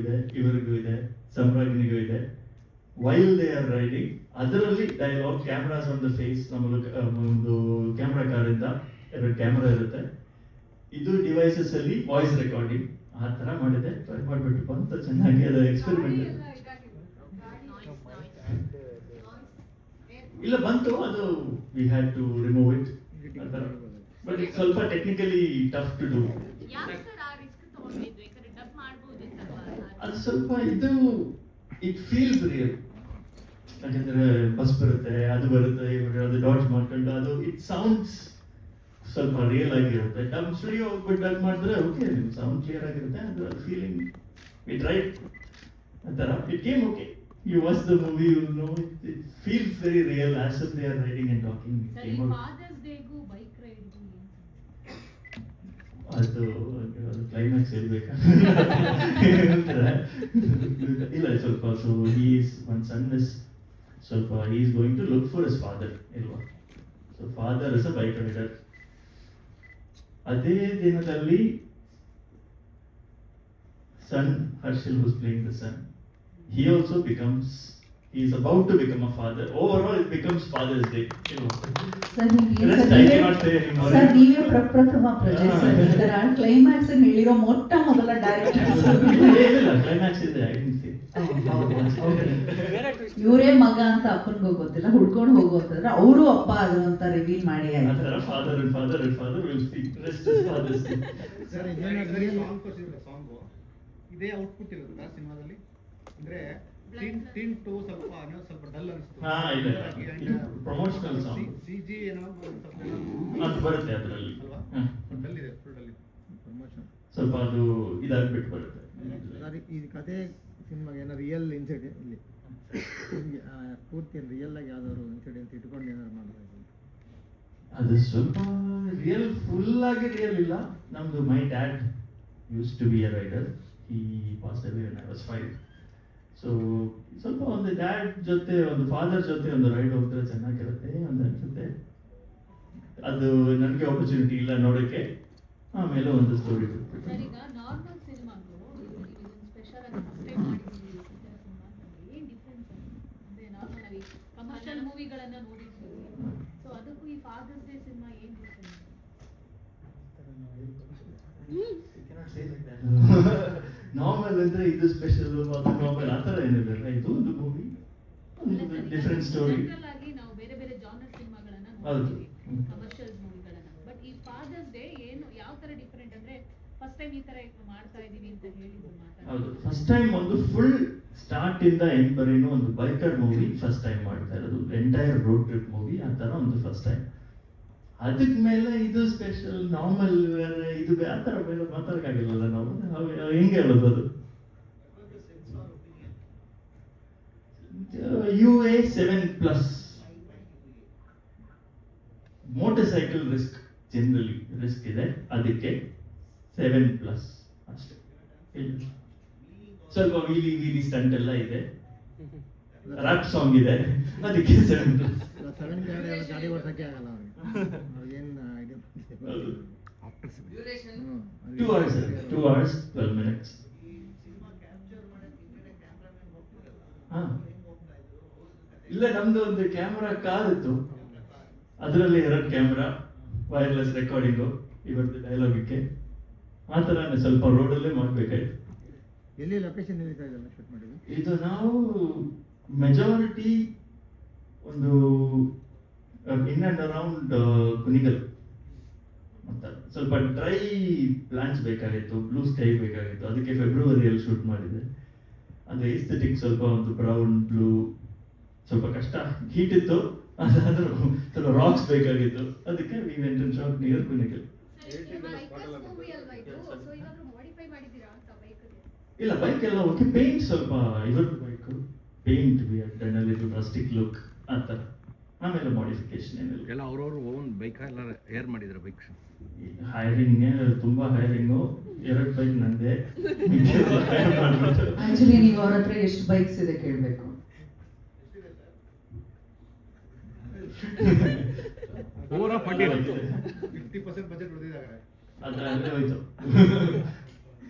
ಇದೆ, ಸಮ್ರಾಜ್ನಿಗೂ ಇದೆ. ವೈಲ್ ದೇ ಆರ್ ರೈಡಿಂಗ್ ಅದರಲ್ಲಿ dialogue, cameras on the face, ಒಂದು ಕ್ಯಾಮ್ರಾ ಕಾರಿಂದ 2 ಕ್ಯಾಮ್ರಾ ಇರುತ್ತೆ. ಇದು ಡಿವೈಸಸ್ ಅಲ್ಲಿ ವಾಯ್ಸ್ ರೆಕಾರ್ಡಿಂಗ್ ಆ ಥರ ಮಾಡಿದೆ. ಟ್ರೈ ಮಾಡಿಬಿಟ್ಟು ಬಂತು ಚೆನ್ನಾಗಿ, ಅದು ಎಕ್ಸ್ಪೆರಿಮೆಂಟ್ ಇಲ್ಲ ಬಂತು, ಅದು we had to remove it ಆ ಥರ. ಬಟ್ ಇದು ಸ್ವಲ್ಪ ಟೆಕ್ನಿಕಲಿ ಟಫ್ ಟು ಡೂ. ಅದು ಸ್ವಲ್ಪ ಇದು ಇಟ್ ಫೀಲ್ಸ್ ರಿಯಲ್. ಯಾಕಂದ್ರೆ ಬಸ್ ಬರುತ್ತೆ, ಅದು ಬರುತ್ತೆ, ಇವಾಗ ಅದು ಡಾಡ್ಜ್ ಮಾಡ್ಕೊಂಡು ಅದು ಇಟ್ ಸೌಂಡ್ಸ್ ಸ್ವಲ್ಪ ರಿಯಲ್ ಆಗಿರುತ್ತೆ. ಡಬ್ ಸ್ಟುಡಿಯೋ ಹೋಗ್ಬಿಟ್ಟು ಡಬ್ ಮಾಡಿದ್ರೆ ಓಕೆ ಸೌಂಡ್ ಕ್ಲಿಯರ್ ಆಗಿರುತ್ತೆ, ಅದು ಫೀಲಿಂಗ್ ಇಟ್ ರೈಟ್ ಆ ಥರ. It came okay. You watch the movie, you know it feels very real as if they are riding and talking. Father's Day go bike ride ಅದು climax ಹೇಳ್ಬೇಕಾ? ಇಲ್ಲ ಸ್ವಲ್ಪ so is one son is ಸ್ವಲ್ಪ is going to look for his father ಇಲ್ವಾ? So father is a bike rider. ಅದೇ ದಿನದಲ್ಲಿ son Harshil who's playing the son, he also becomes, he is about to become a father. Overall it becomes Father's Day. Sir Rest I cannot say anymore. Sir ನೀವೇ ಪ್ರಪ್ರಥಮ ಪ್ರಜೆ sir. ಈ ತರ climax ಹೇಳಿರೋ ಮೊಟ್ಟ ಮೊದಲ ಡೈರೆಕ್ಟರ್ ಇಲ್ಲ ಕ್ಲೈಮ್ಯಾಕ್ಸ್ ಇದೆ, I didn't see. ಇವರೇ ಮಗ ಅಂತ ಅಪ್ಪನಿಗೂ ಗೊತ್ತಿಲ್ಲ, ಹುಡ್ಕೊಂಡು ಹೋಗೋತಂದ್ರೆ ಅವರು ಅಪ್ಪ ಅದು ಅಂತ ರಿವೀಲ್ ಮಾಡಿ ಆ ಆಯ್ತು. ಥರ father and father will see. Rest is Father's Day. Sir song ಇದೇ ಔಟ್ಪುಟ್ ಇರುತ್ತಾ ಸಿನಿಮಾದಲ್ಲಿ? ಅಂದ್ರೆ ಸ್ವಲ್ಪ ಡಲ್ ಅನಿಸ್ತು. ಹಾ ಇಲ್ಲ ಪ್ರಮೋಷನಲ್ ಸಾಂಗ್ ಸಿಜಿ ಏನೋ ಅದು ಬರುತ್ತೆ ಅದರಲ್ಲಿ ಡಲ್ ಇದೆ, ಫುಲ್ ಡಲ್ ಇದೆ ಪ್ರಮೋಷನ್. ಸ್ವಲ್ಪ ಅದು ಇದಾಗ್ಬಿಟ್ಟು ಬರುತ್ತೆ. ಸರ್ ಈ ಕತೆ ಸಿನಿಮಾಗೆ ಏನೋ ರಿಯಲ್ ಇನ್ಸಿಡೆಂಟ್ ಇಲ್ಲಿ ಪೂರ್ತಿ ರಿಯಲ್ ಆಗಿ ಯಾವ್ದಾದ್ರು ಇನ್ಸಿಡೆಂಟ್ ಇಟ್ಕೊಂಡು ಏನಾದ್ರು ಮಾಡಬೇಕು? ಅದು ಸ್ವಲ್ಪ ರಿಯಲ್ ಫುಲ್ ಆಗಿ ರಿಯಲ್ ಇಲ್ಲ. ನಮ್ದು my dad use to be a rider. He passed away when I was 5. So ಸ್ವಲ್ಪ ಒಂದು ಡ್ಯಾಡ್ ಜೊತೆ ಒಂದು ಫಾದರ್ ಜೊತೆ ಒಂದು ರೈಡ್ ಹೋಗಿದ್ರೆ ಚೆನ್ನಾಗಿರುತ್ತೆ ಅಂತ ಅನ್ಸುತ್ತೆ. ಅದು ನನಗೆ ಆಪರ್ಚುನಿಟಿ ಇಲ್ಲ ನೋಡೋಕ್ಕೆ, ಆಮೇಲೆ ಒಂದು ಸ್ಟೋರಿ ಬಿಟ್ಬಿಟ್ಟು. ಸರ್ ಈಗ ನಾರ್ಮಲ್ ಸಿನಿಮಾಗೂ ಸ್ಪೆಷಲ್ ಆಗಿ ಫಸ್ಟ್ ಟೈಮ್ ಮಾಡಿದ್ದೀವಿ ಸಿನಿಮಾದಲ್ಲಿ ಏನು ಡಿಫ್ರೆನ್ಸ್ ಅಂದರೆ ನಾರ್ಮಲ್ ಆಗಿ ಕಮರ್ಷಿಯಲ್ ಮೂವಿಗಳನ್ನ ನೋಡಿರ್ತೀವಿ, ಸೊ ಅದಕ್ಕೂ ಈ ಫಾದರ್ಸ್ ಡೇ ಸಿನಿಮಾ ಏನು ಡಿಫ್ರೆನ್ಸ್? ನಾರ್ಮಲ್ ಅಂದ್ರೆ ಇದು ಸ್ಪೆಷಲ್, ಅದು ನಾರ್ಮಲ್ ಆ ಥರ ಏನಿಲ್ಲ. ಇದು ಒಂದು ಮೂವಿ, ಡಿಫ್ರೆಂಟ್ ಸ್ಟೋರಿ. ಜನರಲ್ ಆಗಿ ನಾವು ಬೇರೆ ಬೇರೆ ಜಾನರ್ ಸಿನಿಮಾಗಳನ್ನ ಹೌದು. ನೋಡ್ತೀವಿ, ಕಮರ್ಷಿಯಲ್ ಮೂವಿಗಳನ್ನ. ಬಟ್ ಈ ಫಾದರ್ಸ್ ಡೇ ಏನು ಯಾವ ತರ ಡಿಫರೆಂಟ್ ಅಂದ್ರೆ ಫಸ್ಟ್ ಟೈಮ್ ಈ ತರ ಮಾಡ್ತಾ ಇದೀವಿ ಅಂತ ಹೇಳಿದ್ರು ಮಾತಾಡ್ತಾರೆ. ಹೌದು, ಫಸ್ಟ್ ಟೈಮ್ ಒಂದು ಫುಲ್ ಸ್ಟಾರ್ಟ್ ಇಂದ ಎಂಡ್ ಬರೀನೋ ಒಂದು ಬೈಕರ್ ಮೂವಿ ಫಸ್ಟ್ ಟೈಮ್ ಮಾಡ್ತಾ ಇರೋದು. ಎಂಟೈರ್ ರೋಡ್ ಟ್ರಿಪ್ ಮೂವಿ ಆ ಥರ ಒಂದು ಫಸ್ಟ್ ಟೈಮ್. ಅದಕ್ಕೆ ಮೇಲೆ ಇದು ಸ್ಪೆಷಲ್, ನಾರ್ಮಲ್ ಇದು ಆ ಥರ ಬೇರೆ ಮಾತಾಡೋಕ್ಕಾಗಿಲ್ಲಲ್ಲ ನಾವು ಹೆಂಗೆ ಹೇಳೋದು? ಅದು UA 7+ motor cycle risk, generally risk ಇದೆ, ಅದಕ್ಕೆ 7+ ಅಷ್ಟೇ. ಸ್ವಲ್ಪ ವೀಲಿ ಸ್ಟಂಟ್ ಎಲ್ಲ ಇದೆ, ರ್ಯಾಪ್ ಸಾಂಗ್ ಇದೆ, ಅದಕ್ಕೆ 7+. ಗಾಡಿ ಓಡಿಸೋಕ್ಕೆ ಆಗಲ್ಲ ಅವ್ರಿಗೇನು ಇದು 2 hours 12 minutes. ಇಲ್ಲ ನಮ್ದು ಒಂದು ಕ್ಯಾಮ್ರಾ ಕಾರ್ ಇತ್ತು, ಅದರಲ್ಲಿ 2 ಕ್ಯಾಮ್ರಾ, ವೈರ್ಲೆಸ್ ರೆಕಾರ್ಡಿಂಗು, ಇವತ್ತು ಡೈಲಾಗಿಕ್ಕೆ ಆ ಥರ ಸ್ವಲ್ಪ ರೋಡಲ್ಲೇ ಮಾಡಬೇಕಾಯ್ತು. ಎಲ್ಲಿ ಲೊಕೇಶನ್ ಎಲ್ಲಿ ಇದೆಲ್ಲ ಶೂಟ್ ಮಾಡಿದ್ವಿ? ಇದು ನಾವು ಮೆಜಾರಿಟಿ ಒಂದು ಇನ್ ಆ್ಯಂಡ್ ಅರೌಂಡ್ ಕುಣಿಗಲ್ ಅಂತ ಸ್ವಲ್ಪ ಡ್ರೈ ಪ್ಲಾಂಟ್ಸ್ ಬೇಕಾಗಿತ್ತು, ಬ್ಲೂ ಸ್ಕೈ ಬೇಕಾಗಿತ್ತು, ಅದಕ್ಕೆ ಫೆಬ್ರವರಿಯಲ್ಲಿ ಶೂಟ್ ಮಾಡಿದೆ. ಅದು ಏಸ್ಥೆಟಿಕ್ ಸ್ವಲ್ಪ ಒಂದು ಬ್ರೌನ್ ಬ್ಲೂ, ಸ್ವಲ್ಪ ಕಷ್ಟ, ಹೀಟ್ ಇತ್ತು, ಅದಾದ್ರೂ ಸ್ವಲ್ಪ ರಾಕ್ಸ್ ಬೇಕಾಗಿತ್ತು, ಅದಕ್ಕೆ we went and shot near Kunigal. ಇಲ್ಲ ಬೈಕ್ ಎಲ್ಲ ಓಕೆ, ಪೇಂಟ್ ಸ್ವಲ್ಪ ಇವತ್ತು bike paint we have done a little rustic look ಆ ಥರ, ಆಮೇಲೆ ಮಾಡಿಫಿಕೇಶನ್ ಏನಿಲ್ಲ. ಎಲ್ಲ ಅವ್ರವ್ರು ಓನ್ ಬೈಕ್ ಎಲ್ಲ ಏರ್ ಮಾಡಿದ್ರ ಬೈಕ್ಸ್? ಹೈರಿಂಗ್ ತುಂಬಾ ಹೈರಿಂಗು, 2 ಬೈಕ್ ನಂದೆ. ಆಕ್ಚುಲಿ ನೀವು ಅವ್ರ ಹತ್ರ ಎಷ್ಟು ಬೈಕ್ಸ್ ಇದೆ ಕೇಳಬೇಕು. ಪೂರಾ ಪಟ್ಟಿ 50% ಬಜೆಟ್ ಉಳಿದಿದ್ದಾರೆ. ಅದ್ರಲ್ಲಿ ಹೋಯ್ತು.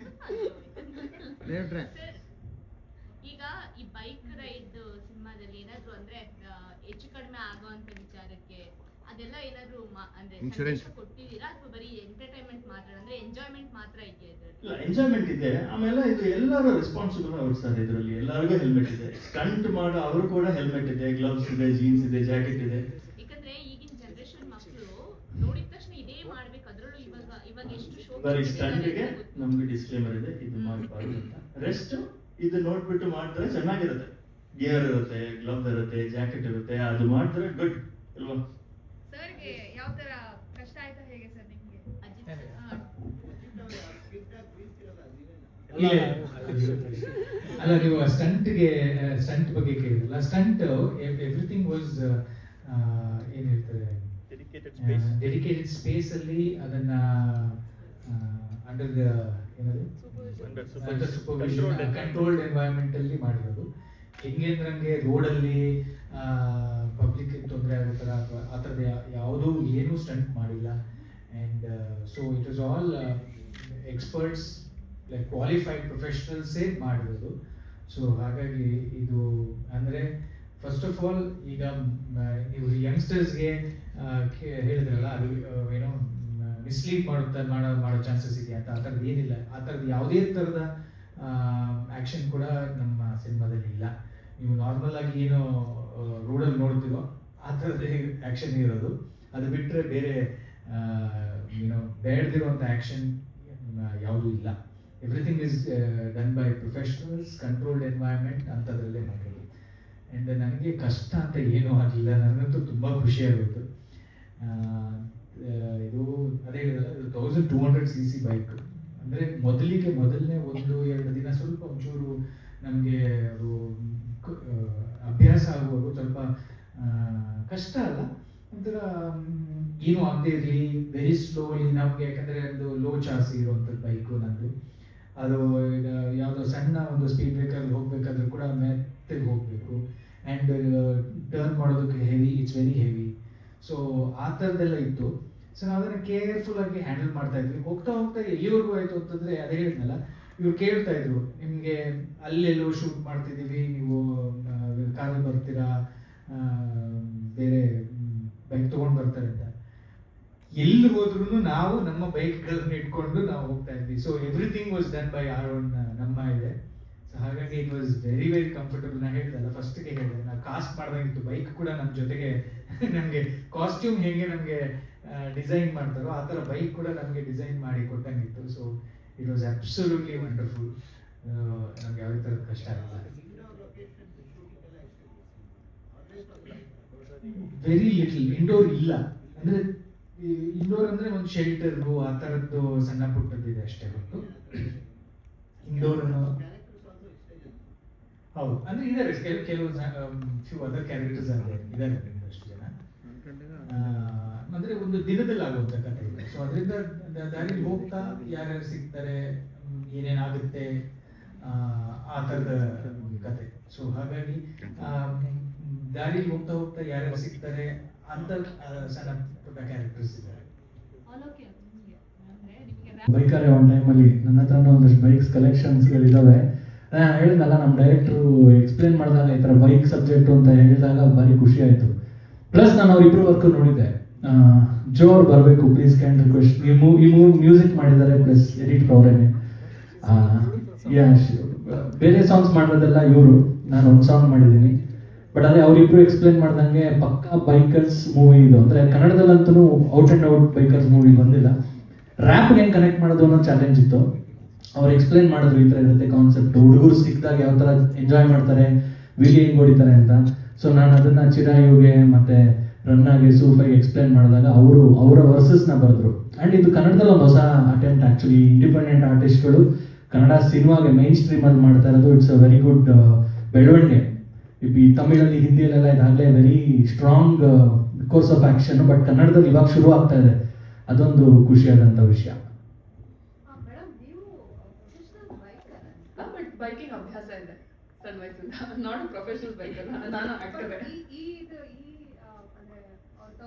Player track. ಸರ್, ಈಗ ಈ ಬೈಕ್ ರೈಡ್ ಸಿನಿಮಾದಲ್ಲಿ ಏನಾದ್ರು ಅಂದ್ರೆ ಹೆಚ್ಚು ಕಡಿಮೆ ಆಗುವಂತ ವಿಚಾರಕ್ಕೆ ಅದೆಲ್ಲ ಏನಾದ್ರು ಅಂದ್ರೆ Insurance. ಸಂದೇಶ ಕೊಟ್ಟಿದ್ದೀರಾ ಅಥವಾ ಬರೀ ಎಂಟರ್ಟೈನ್ಮೆಂಟ್ ಮಾತ್ರ ಅಂದ್ರೆ ಎಂಜಾಯ್ಮೆಂಟ್ ಮಾತ್ರ ಇದೆಯಾ ಇದ್ರಲ್ಲಿ? ಇಲ್ಲ, ಎಂಜಾಯ್ಮೆಂಟ್ ಇದೆ. ಆಮೇಲೆ ಇದು ಎಲ್ಲರೂ ರೆಸ್ಪಾನ್ಸಿಬಲ್ ಅವ್ರು ಸರ್. ಇದರಲ್ಲಿ ಎಲ್ಲರಿಗೂ ಹೆಲ್ಮೆಟ್ ಇದೆ. ಸ್ಟಂಟ್ ಮಾಡೋ ಅವರು ಕೂಡ ಹೆಲ್ಮೆಟ್ ಇದೆ, ಗ್ಲವ್ಸ್ ಇದೆ, ಜೀನ್ಸ್ ಇದೆ, ಜಾಕೆಟ್ ಇದೆ. ಯಾಕಂದ್ರೆ ಈಗಿನ ಜನರೇಷನ್ ಮಕ್ಕಳು ನೋಡಿದ ತಕ್ಷಣ ಇದೇ ಮಾಡ್ಬೇಕು, ಅದ್ರಲ್ಲೂ ಇವಾಗ ಎಷ್ಟು ಶೋ ಬರೀ ಸ್ಟಂಟ್ಗೆ ನಮ್ಗೆ ಡಿಸ್ಕ್ಲೇಮರ್ ಇದೆ, ಇದು ಮಾಡಬಾರ್ದು ಅಂತ. ರೆಸ್ಟ್ ಇದು ನೋಡ್ಬಿಟ್ಟು ಮಾಡಿದ್ರೆ ಚೆನ್ನಾಗಿರುತ್ತೆ. ಗಿಯರ್ ಇರುತ್ತೆ, ಗ್ಲವ್ಸ್ ಇರುತ್ತೆ, ಜಾಕೆಟ್ ಇರುತ್ತೆ, ಅದು ಮಾಡಿದ್ರೆ ಗುಡ್ ಅಲ್ವಾ? ಸರ್ಗೆ ಯಾವ ತರ ಕಷ್ಟ ಆಯ್ತಾ ಹೇಗೆ ಸರ್ ನಿಮ್ಗೆ? ಅಜಿತ್ ಸರ್ ಅಲ್ಲ, ನೀವು ಸ್ಟಂಟ್ ಬಗ್ಗೆ ಕೇಳಿದ್ರಲ್ಲ. ಸ್ಟಂಟ್ ಎವ್ರಿಥಿಂಗ್ ವಾಸ್ ಏನ್ ಹೇಳ್ತಾರೆ, ಡೆಡಿಕೇಟೆಡ್ ಸ್ಪೇಸ್ ಅಲ್ಲಿ ಅದನ್ನ ಅಂಡರ್ ಏನದು ಕಂಟ್ರೋಲ್ಡ್ ಎನ್ವೈರನ್ಮೆಂಟ್ ಅಲ್ಲಿ ಮಾಡಿರೋದು. ಹೆಂಗೆ ಅಂದ್ರೆ ರೋಡಲ್ಲಿ ಪಬ್ಲಿಕ್ ತೊಂದರೆ ಆಗೋ ಥರ ಅಥವಾ ಆ ಥರದ ಯಾವುದೂ ಏನೂ ಸ್ಟಂಟ್ ಮಾಡಿಲ್ಲ. And so it was all experts, like qualified ಪ್ರೊಫೆಷನಲ್ಸೇ ಮಾಡಿರೋದು. ಸೊ ಹಾಗಾಗಿ ಇದು ಅಂದರೆ ಫಸ್ಟ್ ಆಫ್ ಆಲ್ ಈಗ ನೀವು ಯಂಗ್ಸ್ಟರ್ಸ್ಗೆ ಹೇಳಿದ್ರಲ್ಲ, ಅದು ಏನೋ ಮಿಸ್ಲೀಡ್ ಮಾಡೋ ಚಾನ್ಸಸ್ ಇದೆಯಾ ಅಂತ. ಆ ಥರದ್ದು ಏನಿಲ್ಲ. ಆ ಥರದ್ದು ಯಾವುದೇ ಥರದ ಆ್ಯಕ್ಷನ್ ಕೂಡ ನಮ್ಮ ಸಿನಿಮಾದಲ್ಲಿ ಇಲ್ಲ. ನೀವು ನಾರ್ಮಲ್ ಆಗಿ ಏನು ರೋಡಲ್ಲಿ ನೋಡ್ತೀವೋ ಆ ಥರದ್ದೇ ಆ್ಯಕ್ಷನ್ ಇರೋದು. ಅದು ಬಿಟ್ಟರೆ ಬೇರೆ ಏನೋ ಬೇಡದಿರುವಂಥ ಆ್ಯಕ್ಷನ್ ಯಾವುದೂ ಇಲ್ಲ. Everything is done by professionals, controlled environment ಅಂಥದ್ರಲ್ಲೇ ಮಾಡೋದು. ಆ್ಯಂಡ್ ನನಗೆ ಕಷ್ಟ ಅಂತ ಏನೂ ಆಗಲಿಲ್ಲ. ನನಗಂತೂ ತುಂಬ ಖುಷಿಯಾಗೋಯಿತು. ಇದು ಅದೇ ಹೇಳಿದಲ್ಲ, ಇದು 1200cc ಬೈಕ್. ಅಂದರೆ ಮೊದಲನೇ 1-2 ದಿನ ಸ್ವಲ್ಪ ಒಂಚೂರು ನಮಗೆ ಅದು ಅಭ್ಯಾಸ ಆಗುವಾಗ ಸ್ವಲ್ಪ ಕಷ್ಟ ಅಲ್ಲ, ಒಂಥರ ಏನೂ ಆಗದೆ ಇರಲಿ, ವೆರಿ ಸ್ಲೋಲಿ ನಮಗೆ. ಯಾಕಂದರೆ ಒಂದು ಲೋ ಚಾರ್ಜ್ ಇರುವಂಥದ್ದು ಬೈಕು ನಂದು. ಅದು ಈಗ ಯಾವುದೋ ಸಣ್ಣ ಒಂದು ಸ್ಪೀಡ್ ಬ್ರೇಕಲ್ಲಿ ಹೋಗಬೇಕಾದ್ರೂ ಕೂಡ ಮೆತ್ತಗೆ ಹೋಗಬೇಕು. ಆ್ಯಂಡ್ ಟರ್ನ್ ಮಾಡೋದಕ್ಕೆ heavy, it's very heavy. So ಆ ಥರದ್ದೆಲ್ಲ ಇತ್ತು. ಸೊ ನಾವು ಅದನ್ನು ಕೇರ್ಫುಲ್ಲಾಗಿ ಹ್ಯಾಂಡಲ್ ಮಾಡ್ತಾ ಇದ್ವಿ. ಹೋಗ್ತಾ ಎಲ್ಲಿವರೆಗೂ ಆಯಿತು ಅಂತಂದರೆ, ಅದೇ ಹೇಳಿದ್ನಲ್ಲ, ಇವ್ರು ಕೇಳ್ತಾ ಇದ್ರು, ನಿಮಗೆ ಅಲ್ಲೆಲ್ಲೋ ಶೂಟ್ ಮಾಡ್ತಿದ್ದೀವಿ, ನೀವು ಕಾರಲ್ಲಿ ಬರ್ತೀರಾ, ಬೇರೆ ಬೈಕ್ ತೊಗೊಂಡು ಬರ್ತಾರೆ ಅಂತ. ಎಲ್ಲಿ ಹೋದ್ರೂ ನಾವು ನಮ್ಮ ಬೈಕ್ಗಳನ್ನು ಇಟ್ಕೊಂಡು ನಾವು ಹೋಗ್ತಾ ಇದ್ವಿ. So everything was done by our own, ನಮ್ಮ ಇದೆ. ಸೊ ಹಾಗಾಗಿ it was very very comfortable. ನಾನು ಹೇಳಿದಲ್ಲ, ಫಸ್ಟಿಗೆ ಹೇಳಿದೆ, ನಾವು ಕಾಸ್ಟ್ ಮಾಡ್ದಂಗಿತ್ತು. ಬೈಕ್ ಕೂಡ ನಮ್ಮ ಜೊತೆಗೆ ನಮಗೆ ಕಾಸ್ಟ್ಯೂಮ್ ಹೇಗೆ ನಮಗೆ ಡಿಸೈನ್ ಮಾಡ್ತಾರೋ ಆ ಥರ ಬೈಕ್ ಕೂಡ ನಮಗೆ ಡಿಸೈನ್ ಮಾಡಿ ಕೊಟ್ಟಂಗಿತ್ತು. So it was absolutely wonderful. ನಮ್ಗೆ ಯಾವುದೇ ಥರದ ಕಷ್ಟ ಆಗಿಲ್ಲ. ವೆರಿ ಲಿಟಲ್ ಇಂಡೋರ್ ಇಲ್ಲ. ಅಂದರೆ ಇಂಡೋರ್ ಅಂದರೆ ಒಂದು ಶೆಲ್ಟರ್ಗು ಆ ಥರದ್ದು ಸಣ್ಣ ಪುಟ್ಟದ್ದಿದೆ ಅಷ್ಟೇ ಹೊರತು ಇಂಡೋರ್ ಹೌದು. ಅಂದರೆ ಇದ್ದಾರೆ ಕೆಲವು ಫ್ಯೂ ಅದರ್ ಕ್ಯಾರೆಕ್ಟರ್ಸ್ ಇದ್ದಾರೆ ಅಷ್ಟು ಜನ. ಅಂದರೆ ಒಂದು ದಿನದಲ್ಲಿ ಆಗುವಂಥ ಕಥೆ ಇದೆ. ಸೊ ಅದರಿಂದ ದಾರಿಲಿ ಹೋಗ್ತಾ ಯಾರ್ಯಾರು ಸಿಗ್ತಾರೆ, ಏನೇನಾಗುತ್ತೆ, ಆ ಥರದ ಕತೆ. ಸೊ ಹಾಗಾಗಿ ದಾರಿಲಿ ಹೋಗ್ತಾ ಯಾರ್ಯಾರು ಸಿಗ್ತಾರೆ ಅಂತ ಸಣ್ಣ ಪುಟ್ಟ ಕ್ಯಾರೆಕ್ಟರ್ಸ್ ಇದ್ದಾರೆ. ಬೈಕರೇ ಒಂದು ಟೈಮಲ್ಲಿ ನನ್ನ ಹತ್ರ ಒಂದಷ್ಟು ಬೈಕ್ಸ್ ಕಲೆಕ್ಷನ್ಸ್ಗಳಿದ್ದಾವೆ. ನಾನು ಹೇಳಿದ್ನಲ್ಲ, ನಮ್ಮ ಡೈರೆಕ್ಟ್ರು ಎಕ್ಸ್ಪ್ಲೇನ್ ಮಾಡಿದಾಗ ಈ ಥರ ಬೈಕ್ ಸಬ್ಜೆಕ್ಟು ಅಂತ ಹೇಳಿದಾಗ ಭಾರಿ ಖುಷಿ ಆಯಿತು. ಪ್ಲಸ್ ನಾನು ಅವರಿಬ್ಬರು ವರ್ಕು ನೋಡಿದ್ದೆ. ಜೋ ಅವ್ರು ಬರಬೇಕು ಪ್ಲೀಸ್, ಕ್ಯಾನ್ ರಿಕ್ವೆಸ್ಟ್. ಈ ಮ್ಯೂಸಿಕ್ ಮಾಡಿದ್ದಾರೆ, ಪ್ಲಸ್ ಎಡಿಟರ್ ಅವರೇನೆ. ಬೇರೆ ಸಾಂಗ್ಸ್ ಮಾಡಿರೋದೆಲ್ಲ ಇವರು, ನಾನು ಒಂದು ಸಾಂಗ್ ಮಾಡಿದ್ದೀನಿ. ಬಟ್ ಅದೇ ಅವರಿಬ್ಬರು ಎಕ್ಸ್ಪ್ಲೇನ್ ಮಾಡ್ದಂಗೆ ಪಕ್ಕಾ ಬೈಕರ್ಸ್ ಮೂವಿ ಇದು. ಅಂದರೆ ಕನ್ನಡದಲ್ಲಂತೂ out and out bikers movie ಬಂದಿಲ್ಲ. ರ್ಯಾಪ್ಗೆ ಹೆಂಗೆ ಕನೆಕ್ಟ್ ಮಾಡೋದು ಅನ್ನೋ ಚಾಲೆಂಜ್ ಇತ್ತು. ಅವ್ರು ಎಕ್ಸ್ಪ್ಲೇನ್ ಮಾಡಿದ್ರು, ಈ ಥರ ಇರುತ್ತೆ ಕಾನ್ಸೆಪ್ಟ್, ಹುಡುಗರು ಸಿಕ್ಕಿದಾಗ ಯಾವ ಥರ ಎಂಜಾಯ್ ಮಾಡ್ತಾರೆ, ವೀಲಿ ಹೆಂಗೆ ಹೊಡಿತಾರೆ ಅಂತ. ಸೊ ನಾನು ಅದನ್ನು ಚಿರಾಯುಗೆ ಮತ್ತು ರನ್ನಾಗೆ ಸೂಫೈಗೆ ಎಕ್ಸ್ಪ್ಲೇನ್ ಮಾಡಿದಾಗ ಅವರ ವರ್ಸಸ್ನ ಬರೆದ್ರು. ಆ್ಯಂಡ್ ಇದು ಕನ್ನಡದಲ್ಲಿ ಒಂದು ಹೊಸ ಅಟೆಂಪ್ಟ್. ಆ್ಯಕ್ಚುಲಿ ಇಂಡಿಪೆಂಡೆಂಟ್ ಆರ್ಟಿಸ್ಟ್ಗಳು ಕನ್ನಡ ಸಿನಿಮಾಗೆ ಮೈನ್ ಸ್ಟ್ರೀಮಲ್ಲಿ ಮಾಡ್ತಾ ಇರೋದು. ಇಟ್ಸ್ ಅ ವೆರಿ ಗುಡ್ ಬೆಳವಣಿಗೆ. ಈ ತಮಿಳಲ್ಲಿ, ಹಿಂದಿಯಲ್ಲೆಲ್ಲ ಇದಾಗಲೇ very strong course of action. But ಕನ್ನಡದಲ್ಲಿ ಇವಾಗ ಶುರು ಆಗ್ತಾ ಇದೆ. ಅದೊಂದು ಖುಷಿಯಾದಂಥ ವಿಷಯ. ಬಟ್ ಬೈಕಿಂಗ್ ಅಭ್ಯಾಸ ಇದೆ ಸಣ್ಣ ವಯಸ್ಸಿಂದ. ನಾಟ್ ಪ್ರೊಫೆಷನಲ್ ಬೈಕರ್, ನಾನು ಆಕ್ಟರ್. ಈ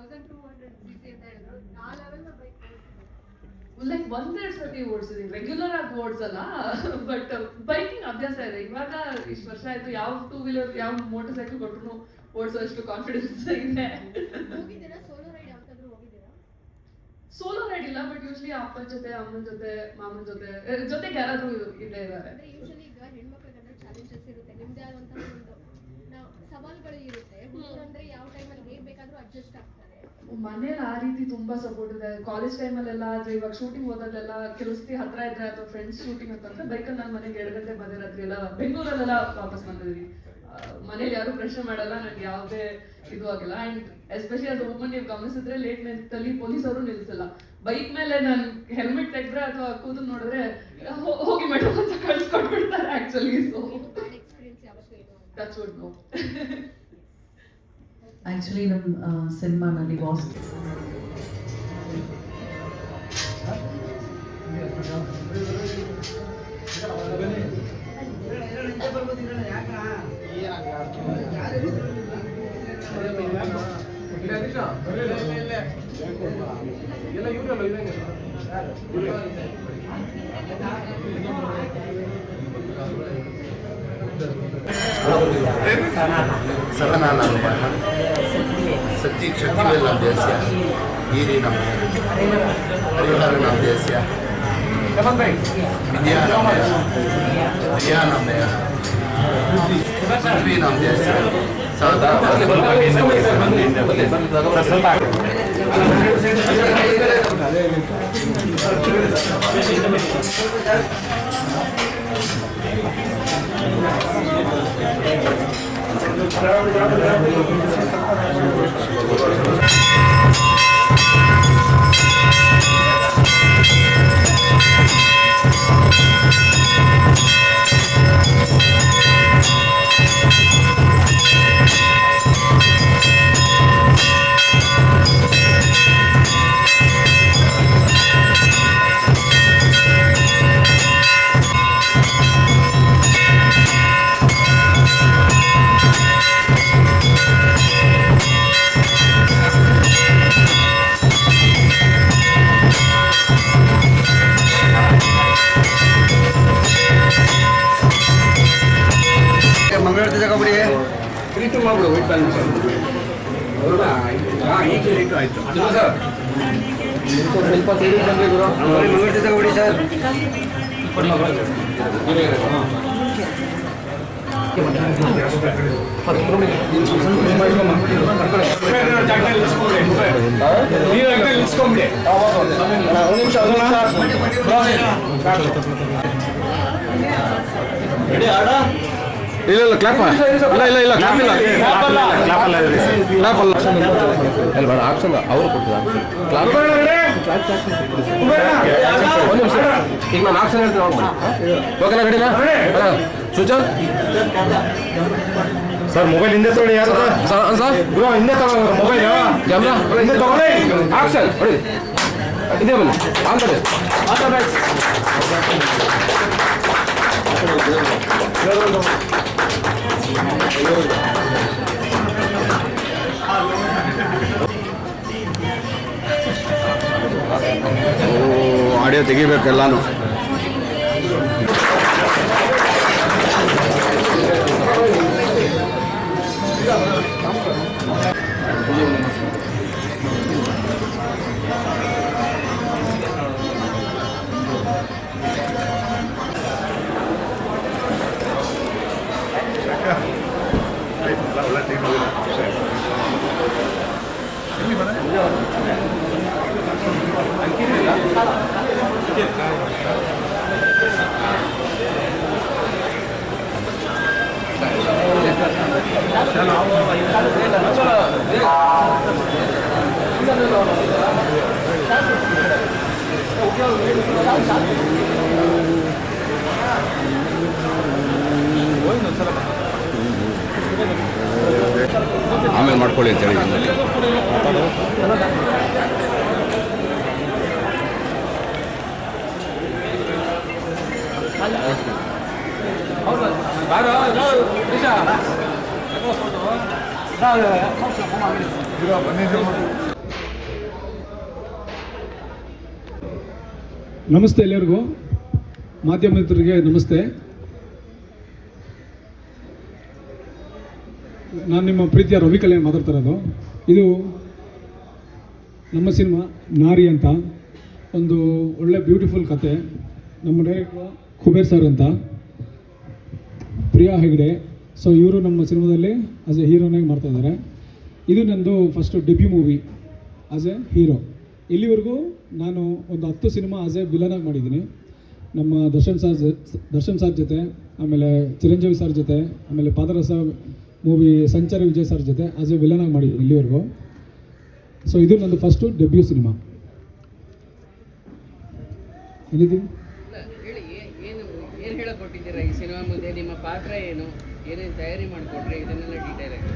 1200cc ಅಂತ ಹೇಳಿದ್ರು, ಆ ಲೆವೆಲ್ ಬೈಕ್ ಲೈಕ್ ಒಂದೆರಡು ಸತಿ ಓಡಿಸಿದೀನಿ, ರೆಗ್ಯುಲರ್ ಆಗಿ ಓಡಿಸಲ್ಲ, ಬಟ್ ಬೈಕಿಂಗ್ ಅಭ್ಯಾಸ ಇದೆ. ಇವಾಗ ಇಷ್ಟು ವರ್ಷ ಆಯ್ತು, ಯಾವ ಟೂ ವೀಲರ್ ಯಾವ ಮೋಟರ್ ಸೈಕಲ್ ಕೊಟ್ಟರು ಓಡಿಸೋಷ್ಟು ಕಾನ್ಫಿಡೆನ್ಸ್ ಇದೆ. ಹೋಗಿದ್ದೀರಾ ಸೋಲೋ ರೈಡ್ ಯಾವ್ದಾದ್ರು ಹೋಗಿದ್ದೀರಾ? ಸೋಲೋ ರೈಡ್ ಇಲ್ಲ, ಬಟ್ ಯೂಶ್ವಲಿ ಅಪ್ಪನ ಜೊತೆ, ಅಮ್ಮನ ಜೊತೆ, ಮಾಮನ ಜೊತೆಗೆ ಯಾರಾದ್ರೂ ಇದ್ದೇ ಇದ್ದಾರೆ. ಅಂದ್ರೆ ಯೂಶಲಿ ಈಗ ಹೆಣ್ಮಕ್ಳಿಗೆ ಚಾಲೆಂಜಸ್ ಇರುತ್ತೆ, ನಿಮ್ದೇ ಆದಂತಹ ಒಂದು ಸವಾಲುಗಳು ಇರುತ್ತೆ. ಹುಡುಗರಂದ್ರೆ ಯಾವ ಟೈಮಲ್ಲಿ ಹೇಗ್ ಬೇಕಾದ್ರೂ ಅಡ್ಜಸ್ಟ್ ಆಗ್ತಾರೆ. ಮನೇಲಿ ಆ ರೀತಿ ತುಂಬಾ ಸಪೋರ್ಟ್ ಇದೆ. ಕಾಲೇಜ್ ಟೈಮಲ್ಲೆಲ್ಲ ಆದ್ರೆ, ಇವಾಗ ಶೂಟಿಂಗ್ ಹೋದಾಗಲೆಲ್ಲ ಕೆಲವು ಸತಿ ಹತ್ರ ಇದ್ರೆ ಅಥವಾ ಫ್ರೆಂಡ್ಸ್ ಶೂಟಿಂಗ್ ಅಂತಂದ್ರೆ ಬೈಕಲ್ಲಿ ನಾನು ಮನೆಗೆ 2 ಗಂಟೆ ಮಧ್ಯರಾತ್ರಿ ಎಲ್ಲ ಬೆಂಗಳೂರಲ್ಲೆಲ್ಲ ವಾಪಸ್ ಬಂದಿದ್ವಿ. ಮನೇಲಿ ಯಾರು ಪ್ರಶ್ನೆ ಮಾಡಲ್ಲ, ನನಗೆ ಯಾವುದೇ ಇದು ಆಗಿಲ್ಲ. ಅಂಡ್ ಎಸ್ಪೆಷಲಿ ಆಸ್ ವುಮನ್ ನೀವು ಗಮನಿಸಿದ್ರೆ ಲೇಟ್ ನೈಟಲ್ಲಿ ಪೊಲೀಸವರು ನಿಲ್ಸಲ್ಲ. ಬೈಕ್ ಮೇಲೆ ನಾನು ಹೆಲ್ಮೆಟ್ ತೆಗೆದ್ರೆ ಅಥವಾ ಕೂದಲು ನೋಡಿದ್ರೆ ಹೋಗಿ ಮೇಡಮ್ ಅಂತ ಕಳ್ಸ್ಕೊಟ್ಬಿಡ್ತಾರೆ ಆಕ್ಚುಲಿ. ಸೊ ಬ್ಯಾಡ್ ಎಕ್ಸ್ಪೀರಿಯನ್ಸ್ ಯಾವತ್ತೂ ಇದು ದಟ್ಸ್ ವಾಟ್ ನೋ. ಆ್ಯಕ್ಚುಲಿ ನಮ್ಮ ಸಿನಿಮಾನಲ್ಲಿ ಬಾಸ್ ಸಹನಾನಂದ ಸತ್ಯ ಶಕ್ತಿವೇಲ್ ನಮ್ಮ ದೇಶ ಹೀರಿ ನಮ್ಮ ಹರಿಹರ ನಮ್ಮ ದೇಶ ವಿದ್ಯಾ ನಮ್ಮ ಪೃಥ್ವಿ ನಮ್ಮ ದೇಶ ಮಂಗಳೂರು ತಗೊಂಡ್ಬಿಡಿ ಪ್ರೀತಿ ಮಾಡ್ಬಿಡು ವೈಟ್ ಬ್ಯಾಲೆನ್ಸ್ ಈಗ ಆಯ್ತು ಸರ್ ಸ್ವಲ್ಪ ತಿರುಗಿ ಬಂದ್ರಿ ಗುರು ಮಂಗಳೂರು ತಗೊಂಡ್ಬಿಡಿ ಸರ್ ಇಲ್ಲ ಕ್ಲಾಪ್ ಇಲ್ಲ ಕ್ಲಾಪ್ ಅಲ್ಲ ಬೇಡ ಆಪ್ಷನ್ ಅವರು ಕೊಡ್ತಾರೆ ಕ್ಲಾಪ್ ಒಂದು ನಿಮಿಷ ಈಗ ನಾನು ಆಪ್ಷನ್ ಹೇಳ್ತೀನಿ ಓಕೆನಾ ರೆಡಿನಾ ಸೂಚನ್ ಸರ್ ಮೊಬೈಲ್ ಹಿಂದೆ ತಗೊಳ್ಳಿ ಯಾರು ಸರ್ ಬ್ರೋ ಹಿಂದೆ ತಗೊಳ್ಳಿ ಮೊಬೈಲ್ ಕ್ಯಾಮ್ರಾ ಹಿಂದೆ ತಗೊಳ್ಳಿ ಆಪ್ಷನ್ ಹೊಡಿ ಇದೇ ಬನ್ನಿ ಆನ್ ಕಡೆ ಆಡಿಯೋ ತೆಗಿಬೇಕೆಲ್ಲಾನು ಆಮೇಲೆ ಮಾಡ್ಕೊಳ್ಳಿ ಅಂತ ಹೇಳಿ ನಮಸ್ತೆ ಎಲ್ಲರಿಗೂ, ಮಾಧ್ಯಮ ಮಿತ್ರರಿಗೆ ನಮಸ್ತೆ. ನಾನು ನಿಮ್ಮ ಪ್ರೀತಿಯ ರವಿ ಕಲ್ಯಾಣ್ ಮಾತಾಡ್ತಾ ಇರೋದು. ಇದು ನಮ್ಮ ಸಿನಿಮಾ ನಾರಿ ಅಂತ, ಒಂದು ಒಳ್ಳೆ ಬ್ಯೂಟಿಫುಲ್ ಕತೆ. ನಮ್ಮ ಡೈರೆಕ್ಟರ್ ಕುಬೇರ್ ಸರ್ ಅಂತ, ಪ್ರಿಯಾ ಹೆಗ್ಡೆ. ಸೊ ಇವರು ನಮ್ಮ ಸಿನಿಮಾದಲ್ಲಿ ಆಸ್ ಎ ಹೀರೋನಾಗಿ ಮಾಡ್ತಾಯಿದ್ದಾರೆ. ಇದು ನಂದು first debut movie as a hero. ಇಲ್ಲಿವರೆಗೂ ನಾನು ಒಂದು 10 ಸಿನಿಮಾ ಆಸ್ ಎ ವಿಲನಾಗಿ ಮಾಡಿದ್ದೀನಿ. ನಮ್ಮ ದರ್ಶನ್ ಸರ್ ಜೊತೆ, ಆಮೇಲೆ ಚಿರಂಜೀವಿ ಸರ್ ಜೊತೆ, ಆಮೇಲೆ ಪಾದರಸ ಮೂವಿ ಸಂಚಾರ ವಿಜಯ್ ಸರ್ ಜೊತೆ ಆಸ್ ಎ ವಿಲನಾಗಿ ಮಾಡಿದ್ದೀನಿ ಇಲ್ಲಿವರೆಗೂ. ಸೊ ಇದು ನಂದು ಫಸ್ಟು ಡೆಬ್ಯೂ ಸಿನಿಮಾ. ಎನಿಥಿಂಗ್ ಹೇಳಿ, ಏನು ಹೇಳಕೊಟ್ಟಿದ್ದೀರಾ ಈ ಸಿನಿಮಾ ಮುಂದೆ? ನಿಮ್ಮ ಪಾತ್ರ ಏನು, ಏನೇನು ತಯಾರಿ ಮಾಡಿಕೊಟ್ರಿ, ಇದನ್ನೆಲ್ಲ ಡೀಟೇಲ್ ಆಗಿ.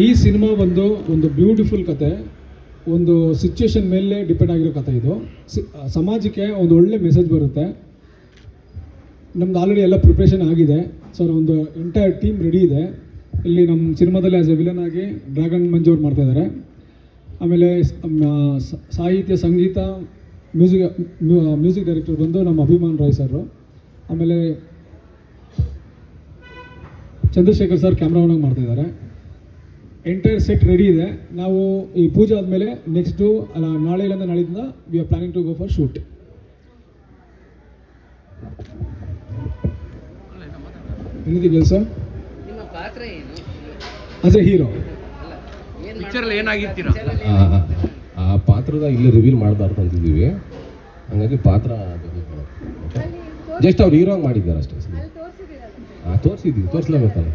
ಈ ಸಿನಿಮಾ ಒಂದು ಬ್ಯೂಟಿಫುಲ್ ಕತೆ, ಒಂದು ಸಿಚುವೇಶನ್ ಮೇಲೆ ಡಿಪೆಂಡ್ ಆಗಿರೋ ಕತೆ. ಇದು ಸಮಾಜಕ್ಕೆ ಒಂದು ಒಳ್ಳೆ ಮೆಸೇಜ್ ಬರುತ್ತೆ. ನಮ್ದು ಆಲ್ರೆಡಿ ಎಲ್ಲ ಪ್ರಿಪ್ರೇಷನ್ ಆಗಿದೆ. ಸೊ ಒಂದು ಎಂಟೈರ್ ಟೀಮ್ ರೆಡಿ ಇದೆ. ಇಲ್ಲಿ ನಮ್ಮ ಸಿನಿಮಾದಲ್ಲಿ ಆಸ್ ಎ ವಿಲನ್ ಆಗಿ ಡ್ರ್ಯಾಗನ್ ಮಂಜು ಅವ್ರು ಮಾಡ್ತಾಯಿದ್ದಾರೆ. ಆಮೇಲೆ ಸಾಹಿತ್ಯ ಸಂಗೀತ ಮ್ಯೂಸಿಕ್ ಡೈರೆಕ್ಟರ್ ಬಂದು ನಮ್ಮ ಅಭಿಮಾನ್ ರಾಯ್ ಸರ್. ಆಮೇಲೆ ಚಂದ್ರಶೇಖರ್ ಸರ್ ಕ್ಯಾಮ್ರಾವನ್ನಾಗಿ ಮಾಡ್ತಾಯಿದ್ದಾರೆ. ಎಂಟೈರ್ ಸೆಟ್ ರೆಡಿ ಇದೆ. ನಾವು ಈ ಪೂಜೆ ಆದಮೇಲೆ ನೆಕ್ಸ್ಟು ನಾಳೆ ಇಲ್ಲಂದ ನಾಳಿಂದ we are planning to go for shoot. Anything else? ನಿಮ್ಮ ಪಾತ್ರ ಏನು ಆಸ್ ಎ ಹೀರೋ? ಪಿಕ್ಚರಲ್ಲಿ ಏನಾಗಿರ್ತೀರಾ? ಆ ಪಾತ್ರದ ಇಲ್ಲಿ ರಿವೀಲ್ ಮಾಡಬಾರ್ದು ಅಂತಿದ್ದೀವಿ. ಹಾಗಾಗಿ ಪಾತ್ರ ಜಸ್ಟ್ ಅವ್ರು ಹೀರೋ ಮಾಡಿದ್ದಾರೆ ಅಷ್ಟೇ. ತೋರಿಸಿದ್ದೀವಿ, ತೋರಿಸ್ಲೇಬೇಕಲ್ಲ.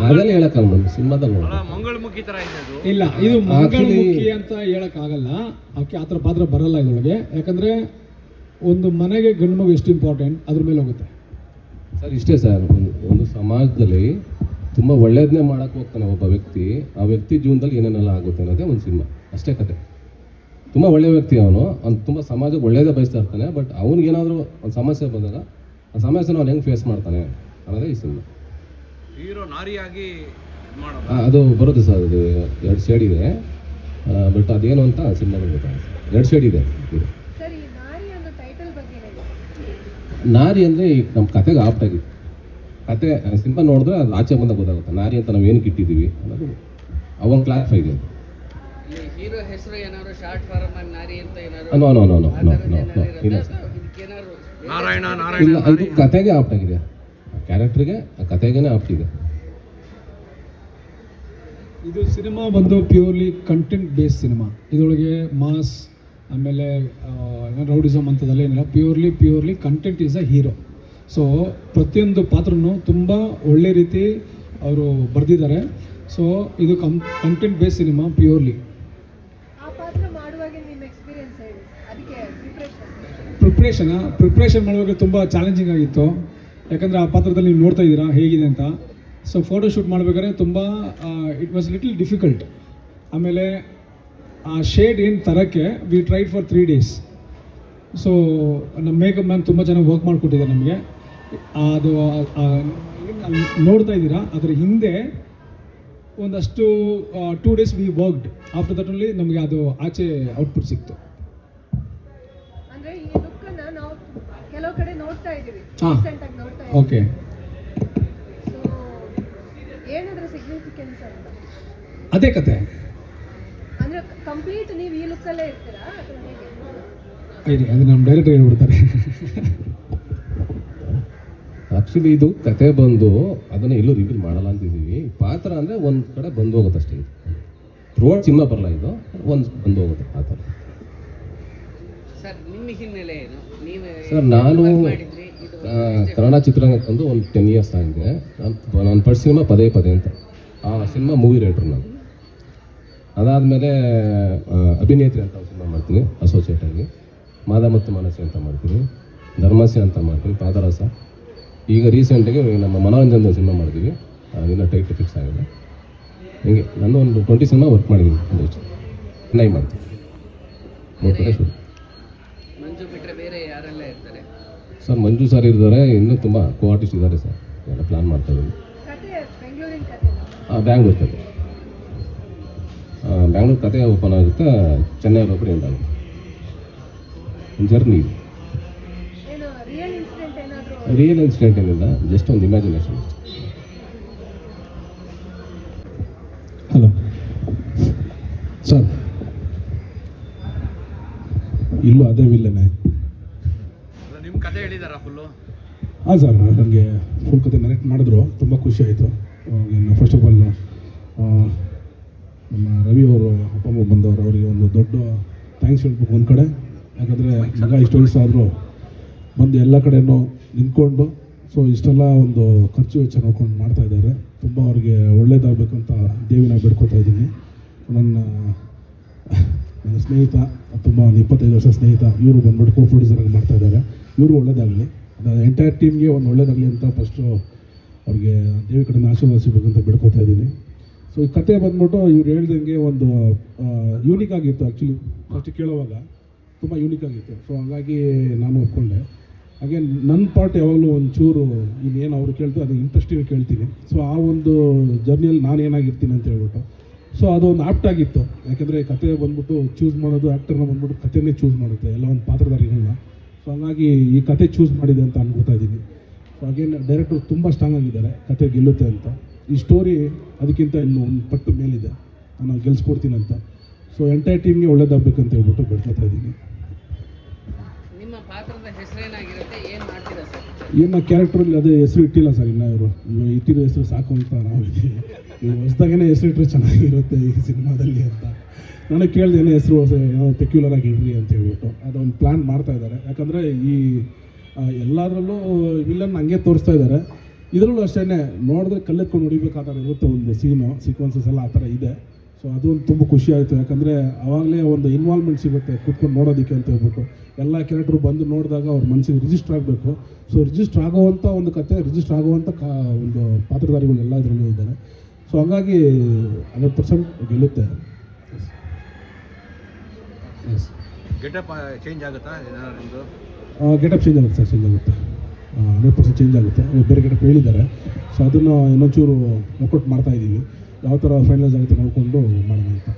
ಅದೆಲ್ಲ ಹೇಳಕ್ಕಲ್ಲ ನಮ್ಮ ಸಿನಿಮಾದಲ್ಲಿ ನೋಡಿ. ಮಂಗಳಮುಖಿ ಥರ ಇದೆ ಅದು. ಇಲ್ಲ, ಇದು ಮಂಗಳಮುಖಿ ಅಂತ ಹೇಳೋಕ್ಕಾಗಲ್ಲ. ಅವಕ್ಕೆ ಆ ಥರ ಪಾತ್ರ ಬರಲ್ಲ ಇದರೊಳಗೆ. ಯಾಕಂದರೆ ಒಂದು ಮನೆಗೆ ಗಂಡು ಮಗು ಎಷ್ಟು ಇಂಪಾರ್ಟೆಂಟ್ ಅದ್ರ ಮೇಲೆ ಹೋಗುತ್ತೆ ಸರ್. ಇಷ್ಟೇ ಸರ್, ಒಂದು ಸಮಾಜದಲ್ಲಿ ತುಂಬ ಒಳ್ಳೇದನ್ನೇ ಮಾಡೋಕ್ಕೆ ಹೋಗ್ತಾನೆ ಒಬ್ಬ ವ್ಯಕ್ತಿ. ಆ ವ್ಯಕ್ತಿ ಜೀವನದಲ್ಲಿ ಏನೇನೆಲ್ಲ ಆಗುತ್ತೆ ಅನ್ನೋದೇ ಒಂದು ಸಿನಿಮಾ, ಅಷ್ಟೇ ಕತೆ. ತುಂಬ ಒಳ್ಳೆಯ ವ್ಯಕ್ತಿ ಅವನು ತುಂಬ ಸಮಾಜಕ್ಕೆ ಒಳ್ಳೇದೇ ಬಯಸ್ತಾ ಇರ್ತಾನೆ. ಬಟ್ ಅವ್ನಿಗೇನಾದರೂ ಒಂದು ಸಮಸ್ಯೆ ಬಂದಾಗ ಆ ಸಮಸ್ಯೆನ ಅವ್ನು ಹೆಂಗೆ ಫೇಸ್ ಮಾಡ್ತಾನೆ ಅನ್ನೋದೇ ಈ ಸಿನಿಮಾ. ಹೀರೋ ನಾರಿಯಾಗಿ ಮಾಡೋದು ಅದು ಬರುತ್ತೆ ಸರ್. ಅದು 2 ಶೇಡ್ ಇದೆ. ಬಟ್ ಅದೇನು ಅಂತ ಸಿನಿಮಾಗಳು ಗೊತ್ತಾಗುತ್ತೆ. 2 ಶೇಡ್ ಇದೆ. ನಾರಿ ಅಂದರೆ ಈಗ ನಮ್ಮ ಕತೆಗೆ ಆಪ್ಟಾಗಿದೆ. ಕತೆ ಸಿನಿಮಾ ನೋಡಿದ್ರೆ ಅದು ಆಚೆ ಬಂದಾಗ ಗೊತ್ತಾಗುತ್ತೆ ನಾರಿ ಅಂತ ನಾವು ಏನಕ್ಕೆ ಇಟ್ಟಿದ್ದೀವಿ ಅನ್ನೋದು ಅವನ್ ಕ್ಲಾರಿಫೈ ಇದೆ. ಹೀರೋ ಹೆಸರು ಏನಾದ್ರು ಶಾರ್ಟ್ ಫಾರ್ಮ್ ಆಗಿ ನಾರಿ ಅಂತ ಏನಾದ್ರು ಇಲ್ಲ ನಾರಾಯಣ ಇಲ್ಲ, ಇದು ಕತೆಗೆ ಆಪ್ಟಾಗಿದೆ. ಕ್ಯಾರೆಕ್ಟ್ರಿಗೆ ಆ ಕತೆಗೇನೆ ಆಪ್ಟಿದೆ. ಇದು ಸಿನಿಮಾ ಬಂದು ಪ್ಯೂರ್ಲಿ ಕಂಟೆಂಟ್ ಬೇಸ್ಡ್ ಸಿನಿಮಾ. ಇದರೊಳಗೆ ಮಾಸ್ ಆಮೇಲೆ ರೌಡಿಸಮ್ ಅಂಥದ್ದೆಲ್ಲ ಏನಿಲ್ಲ. Purely content is a hero. So ಪ್ರತಿಯೊಂದು ಪಾತ್ರನೂ ತುಂಬ ಒಳ್ಳೆ ರೀತಿ ಅವರು ಬರೆದಿದ್ದಾರೆ. ಸೊ ಇದು content based cinema purely. Preparation ಮಾಡುವಾಗ ತುಂಬ ಚಾಲೆಂಜಿಂಗ್ ಆಗಿತ್ತು. ಯಾಕಂದರೆ ಆ ಪಾತ್ರದಲ್ಲಿ ನೀವು ನೋಡ್ತಾ ಇದ್ದೀರಾ ಹೇಗಿದೆ ಅಂತ. ಸೊ ಫೋಟೋಶೂಟ್ ಮಾಡಬೇಕಾದ್ರೆ ತುಂಬ ಇಟ್ ವಾಸ್ ಲಿಟಲ್ ಡಿಫಿಕಲ್ಟ್. ಆಮೇಲೆ ಆ ಶೇಡ್ ಏನು ತರೋಕ್ಕೆ we tried for 3 days. So ನಮ್ಮ ಮೇಕಪ್ ಮ್ಯಾನ್ ತುಂಬ ಚೆನ್ನಾಗಿ ವರ್ಕ್ ಮಾಡಿಕೊಟ್ಟಿದ್ದಾರೆ ನಮಗೆ. ಅದು ನೋಡ್ತಾ ಇದ್ದೀರಾ, ಅದರ ಹಿಂದೆ ಒಂದಷ್ಟು 2 days V worked. After that only ನಮಗೆ ಅದು ಆಚೆ ಔಟ್ಪುಟ್ ಸಿಕ್ತು. ಹಾಂ, ಓಕೆ. ಅದೇ ಕತೆ. ಅದು ನಮ್ಮ ಡೈರೆಕ್ಟರ್ ಹೇಳ್ಬಿಡ್ತಾರೆ. ಆ್ಯಕ್ಚುಲಿ ಇದು ಕತೆ ಬಂದು ಅದನ್ನು ಎಲ್ಲೂ ರಿವೀಲ್ ಮಾಡಲ್ಲ ಅಂತಿದ್ದೀವಿ. ಪಾತ್ರ ಅಂದರೆ ಒಂದು ಕಡೆ ಬಂದು ಹೋಗುತ್ತೆ ಅಷ್ಟೇ. ಇದು ಥ್ರೂಔಟ್ ಸಿನಿಮಾ ಬರಲ್ಲ, ಇದು ಒಂದು ಬಂದು ಹೋಗುತ್ತೆ ಆ ಥರ. ಸರ್ ನಿಮ್ಮ ಹಿನ್ನೆಲೆ ಏನು? ನೀವು ಸರ್ ನಾನು ಕನ್ನಡ ಚಿತ್ರರಂಗಕ್ಕೆ ಬಂದು ಒಂದು 10 years ಆಗಿದೆ. ನಾನು ಫಸ್ಟ್ ಸಿನಿಮಾ ಪದೇ ಅಂತ ಆ ಸಿನಿಮಾ ಮೂವಿ ರೈಟ್ರು ನಾನು. ಅದಾದಮೇಲೆ ಅಭಿನೇತ್ರಿ ಅಂತ ಒಂದು ಸಿನಿಮಾ ಮಾಡ್ತೀನಿ ಅಸೋಸಿಯೇಟಾಗಿ. ಮಾದ ಮತ್ತು ಮನಸ್ಸು ಅಂತ ಮಾಡ್ತೀನಿ, ಧರ್ಮಸ್ಯ ಅಂತ ಮಾಡ್ತೀನಿ, ಪಾದರಸ. ಈಗ ರೀಸೆಂಟಾಗಿ ನಮ್ಮ ಮನೋರಂಜನದ ಸಿನಿಮಾ ಮಾಡಿದ್ವಿ, ಇನ್ನೂ ಟೈಟ್ ಫಿಕ್ಸ್ ಆಗಿದೆ. ಹಿಂಗೆ ನಾನು ಒಂದು 20 ಸಿನಿಮಾ ವರ್ಕ್ ಮಾಡಿದ್ದೀನಿ. ಚೆನ್ನೈ ಮಾಡ್ತೀನಿ. ಮಂಜು ಬಿಟ್ಟರೆ ಬೇರೆ ಯಾರೆಲ್ಲ ಇರ್ತಾರೆ ಸರ್? ಮಂಜು ಸರ್ ಇದ್ದಾರೆ, ಇನ್ನೂ ತುಂಬ ಆರ್ಟಿಸ್ಟ್ ಇದ್ದಾರೆ ಸರ್. ಎಲ್ಲ ಪ್ಲ್ಯಾನ್ ಮಾಡ್ತಾಯಿದ್ದೀನಿ. ಬ್ಯಾಂಗ್ಳೂರು ಕತೆ ಓಪನ್ ಆಗುತ್ತೆ, ಚೆನ್ನೈಯಲ್ಲಿ ಒಬ್ಬರು ಎಂಡ್ ಆಗುತ್ತೆ. ಜರ್ನಿ ಇದೆ. ಏನು ರಿಯಲ್ ಇನ್ಸಿಡೆಂಟ್ ಏನಾದರೂ? ರಿಯಲ್ ಇನ್ಸಿಡೆಂಟ್ ಏನಿಲ್ಲ, ಜಸ್ಟ್ ಒಂದು ಇಮ್ಯಾಜಿನೇಷನ್. ಹಲೋ ಸರ್, ಇಲ್ಲೂ ಅದೇ ವಿಲ್ಲನೆ. ನಿಮ್ಮ ಕತೆ ಹೇಳಿದಾರಾ ಫುಲ್ಲು? ಹಾಂ ಸರ್, ನನಗೆ ಫುಲ್ ಕತೆ ನರೇಟ್ ಮಾಡಿದ್ರು, ತುಂಬ ಖುಷಿ ಆಯಿತು. ಫಸ್ಟ್ ಆಫ್ ಆಲ್ ನಮ್ಮ ರವಿ ಅವರು ಅಪ್ಪ ಅಮ್ಮ ಬಂದವರು, ಅವರಿಗೆ ಒಂದು ದೊಡ್ಡ ಥ್ಯಾಂಕ್ಸ್ ಹೇಳ್ಬೇಕು ಒಂದು ಕಡೆ. ಯಾಕಂದರೆ ಮಗ ಇಷ್ಟು ವಯಸ್ಸು ಆದರೂ ಬಂದು ಎಲ್ಲ ಕಡೆಯೂ ನಿಂತ್ಕೊಂಡು ಸೊ ಇಷ್ಟೆಲ್ಲ ಒಂದು ಖರ್ಚು ವೆಚ್ಚ ನೋಡ್ಕೊಂಡು ಮಾಡ್ತಾಯಿದ್ದಾರೆ. ತುಂಬ ಅವ್ರಿಗೆ ಒಳ್ಳೇದಾಗಬೇಕಂತ ದೇವಿನ ಬೇಡ್ಕೊತಾ ಇದ್ದೀನಿ. ನನ್ನ ಸ್ನೇಹಿತ, ತುಂಬ ಒಂದು 25 ವರ್ಷ ಸ್ನೇಹಿತ, ಇವರು ಬಂದ್ಬಿಟ್ಟು ಕೋ ಪ್ರೊಡ್ಯೂಸರಾಗಿ ಮಾಡ್ತಾಯಿದ್ದಾರೆ. ಇವರು ಒಳ್ಳೇದಾಗಲಿ, ಅದು ಎಂಟೈರ್ ಟೀಮ್ಗೆ ಒಂದು ಒಳ್ಳೇದಾಗಲಿ ಅಂತ ಫಸ್ಟು ಅವ್ರಿಗೆ ದೇವಿ ಕಡೆಯಿಂದ ಆಶೀರ್ವಾದ ಸಿಗಬೇಕಂತ ಬೇಡ್ಕೊತಾ ಇದ್ದೀನಿ. ಸೊ ಈ ಕತೆ ಬಂದ್ಬಿಟ್ಟು ಇವ್ರು ಹೇಳ್ದಂಗೆ ಒಂದು ಯೂನಿಕ್ ಆಗಿತ್ತು. ಆ್ಯಕ್ಚುಲಿ ಫಸ್ಟ್ ಕೇಳುವಾಗ ತುಂಬ ಯೂನಿಕ್ ಆಗಿತ್ತು. ಸೊ ಹಾಗಾಗಿ ನಾನು ಒಪ್ಕೊಂಡೆ. ಹಾಗೆ ನನ್ನ ಪಾರ್ಟ್ ಯಾವಾಗಲೂ ಒಂಚೂರು ಇನ್ನೇನು ಅವರು ಕೇಳ್ತು ಅದು ಇಂಟ್ರೆಸ್ಟಿಂಗ್ ಕೇಳ್ತೀನಿ. ಸೊ ಆ ಒಂದು ಜರ್ನಿಯಲ್ಲಿ ನಾನು ಏನಾಗಿರ್ತೀನಿ ಅಂತ ಹೇಳ್ಬಿಟ್ಟು ಸೊ ಅದು ಒಂದು ಆಪ್ಟ್ ಆಗಿತ್ತು. ಯಾಕೆಂದರೆ ಕತೆ ಬಂದ್ಬಿಟ್ಟು ಚೂಸ್ ಮಾಡೋದು ಆ್ಯಕ್ಟರ್ನ ಬಂದ್ಬಿಟ್ಟು ಕತೆಯೇ ಚೂಸ್ ಮಾಡುತ್ತೆ, ಎಲ್ಲ ಒಂದು ಪಾತ್ರಧಾರಿಗಳನ್ನ. ಸೊ ಹಾಗಾಗಿ ಈ ಕತೆ ಚೂಸ್ ಮಾಡಿದೆ ಅಂತ ಅನ್ಕೋತಾ ಇದ್ದೀನಿ. ಸೊ ಹಾಗೇನು ಡೈರೆಕ್ಟರ್ ತುಂಬ ಸ್ಟ್ರಾಂಗ್ ಆಗಿದ್ದಾರೆ, ಕತೆ ಗೆಲ್ಲುತ್ತೆ ಅಂತ. ಈ ಸ್ಟೋರಿ ಅದಕ್ಕಿಂತ ಇನ್ನೂ ಒಂದು ಪಟ್ಟು ಮೇಲಿದೆ, ನಾನು ಗೆಲ್ಸ್ಕೊಡ್ತೀನಿ ಅಂತ. ಸೊ ಎಂಟೈರ್ ಟೀಮ್ಗೆ ಒಳ್ಳೇದಾಗಬೇಕಂತ ಹೇಳ್ಬಿಟ್ಟು ಬೇಡ್ಕೊತಾ ಇದ್ದೀನಿ. ನಿಮ್ಮ ಪಾತ್ರದ ಹೆಸರೇನಾಗಿರುತ್ತೆ, ಏನು ಮಾಡ್ತೀರಾ ಸರ್? ಇನ್ನು ಕ್ಯಾರೆಕ್ಟ್ರಲ್ಲಿ ಅದೇ ಹೆಸರು ಇಟ್ಟಿಲ್ಲ ಸರ್, ಇನ್ನು ಇವರು ಇಟ್ಟಿರೋ ಹೆಸರು ಸಾಕು ಅಂತ ನಾವು ಇದ್ದೀವಿ. ಹೊಸದಾಗೇನೆ ಹೆಸರು ಇಟ್ಟರೆ ಚೆನ್ನಾಗಿರುತ್ತೆ ಈ ಸಿನಿಮಾದಲ್ಲಿ ಅಂತ ನನಗೆ ಕೇಳಿದೆ. ಏನೋ ಹೆಸರು ಏನೋ ಪೆಕ್ಯುಲರ್ ಆಗಿ ಇಡ್ರಿ ಅಂತ ಹೇಳ್ಬಿಟ್ಟು ಅದೊಂದು ಪ್ಲ್ಯಾನ್ ಮಾಡ್ತಾ ಇದ್ದಾರೆ. ಯಾಕಂದರೆ ಈ ಎಲ್ಲದರಲ್ಲೂ ವಿಲನ್ ಹಂಗೆ ತೋರಿಸ್ತಾ ಇದ್ದಾರೆ. ಇದರಲ್ಲೂ ಅಷ್ಟೇ ನೋಡಿದ್ರೆ ಕಲ್ಲೆತ್ಕೊಂಡು ಹೊಡಿಬೇಕಾದ್ರೆ ಇರುತ್ತೆ ಒಂದು ಸೀಕ್ವೆನ್ಸಸ್ ಎಲ್ಲ ಆ ಥರ ಇದೆ. ಸೊ ಅದು ಒಂದು ತುಂಬ ಖುಷಿ ಆಯಿತು. ಯಾಕಂದರೆ ಆವಾಗಲೇ ಒಂದು ಇನ್ವಾಲ್ವ್ಮೆಂಟ್ ಸಿಗುತ್ತೆ ಕೂತ್ಕೊಂಡು ನೋಡೋದಕ್ಕೆ ಅಂತ ಹೇಳ್ಬಿಟ್ಟು. ಎಲ್ಲ ಕ್ಯಾರೆಕ್ಟ್ರು ಬಂದು ನೋಡಿದಾಗ ಅವ್ರ ಮನಸ್ಸಿಗೆ ರಿಜಿಸ್ಟರ್ ಆಗಬೇಕು. ಸೊ ರಿಜಿಸ್ಟರ್ ಆಗೋವಂಥ ಒಂದು ಕತೆ, ರಿಜಿಸ್ಟರ್ ಆಗುವಂಥ ಒಂದು ಪಾತ್ರಧಾರಿಗಳು ಎಲ್ಲ ಇದರಲ್ಲೂ ಇದ್ದಾರೆ. ಸೊ ಹಾಗಾಗಿ 100% ಗೆಲ್ಲುತ್ತೆ. ಎಸ್, ಗೆಟಪ್ ಚೇಂಜ್ ಆಗುತ್ತಾ ನಿಮ್ಮದು? ಗೆಟಪ್ ಚೇಂಜ್ ಆಗುತ್ತೆ ಸರ್, ಚೇಂಜ್ ಆಗುತ್ತೆ, 100% ಚೇಂಜ್ ಆಗುತ್ತೆ. ಬೇರೆ ಗೆಟಪ್ ಹೇಳಿದ್ದಾರೆ. ಸೊ ಅದನ್ನು ಇನ್ನೊಂಚೂರು ವರ್ಕೌಟ್ ಮಾಡ್ತಾಯಿದ್ದೀವಿ, ಯಾವ ಥರ ಫೈನಲೈಸ್ ಆಗುತ್ತೆ ನೋಡಿಕೊಂಡು ಮಾಡೋಣ ಅಂತ.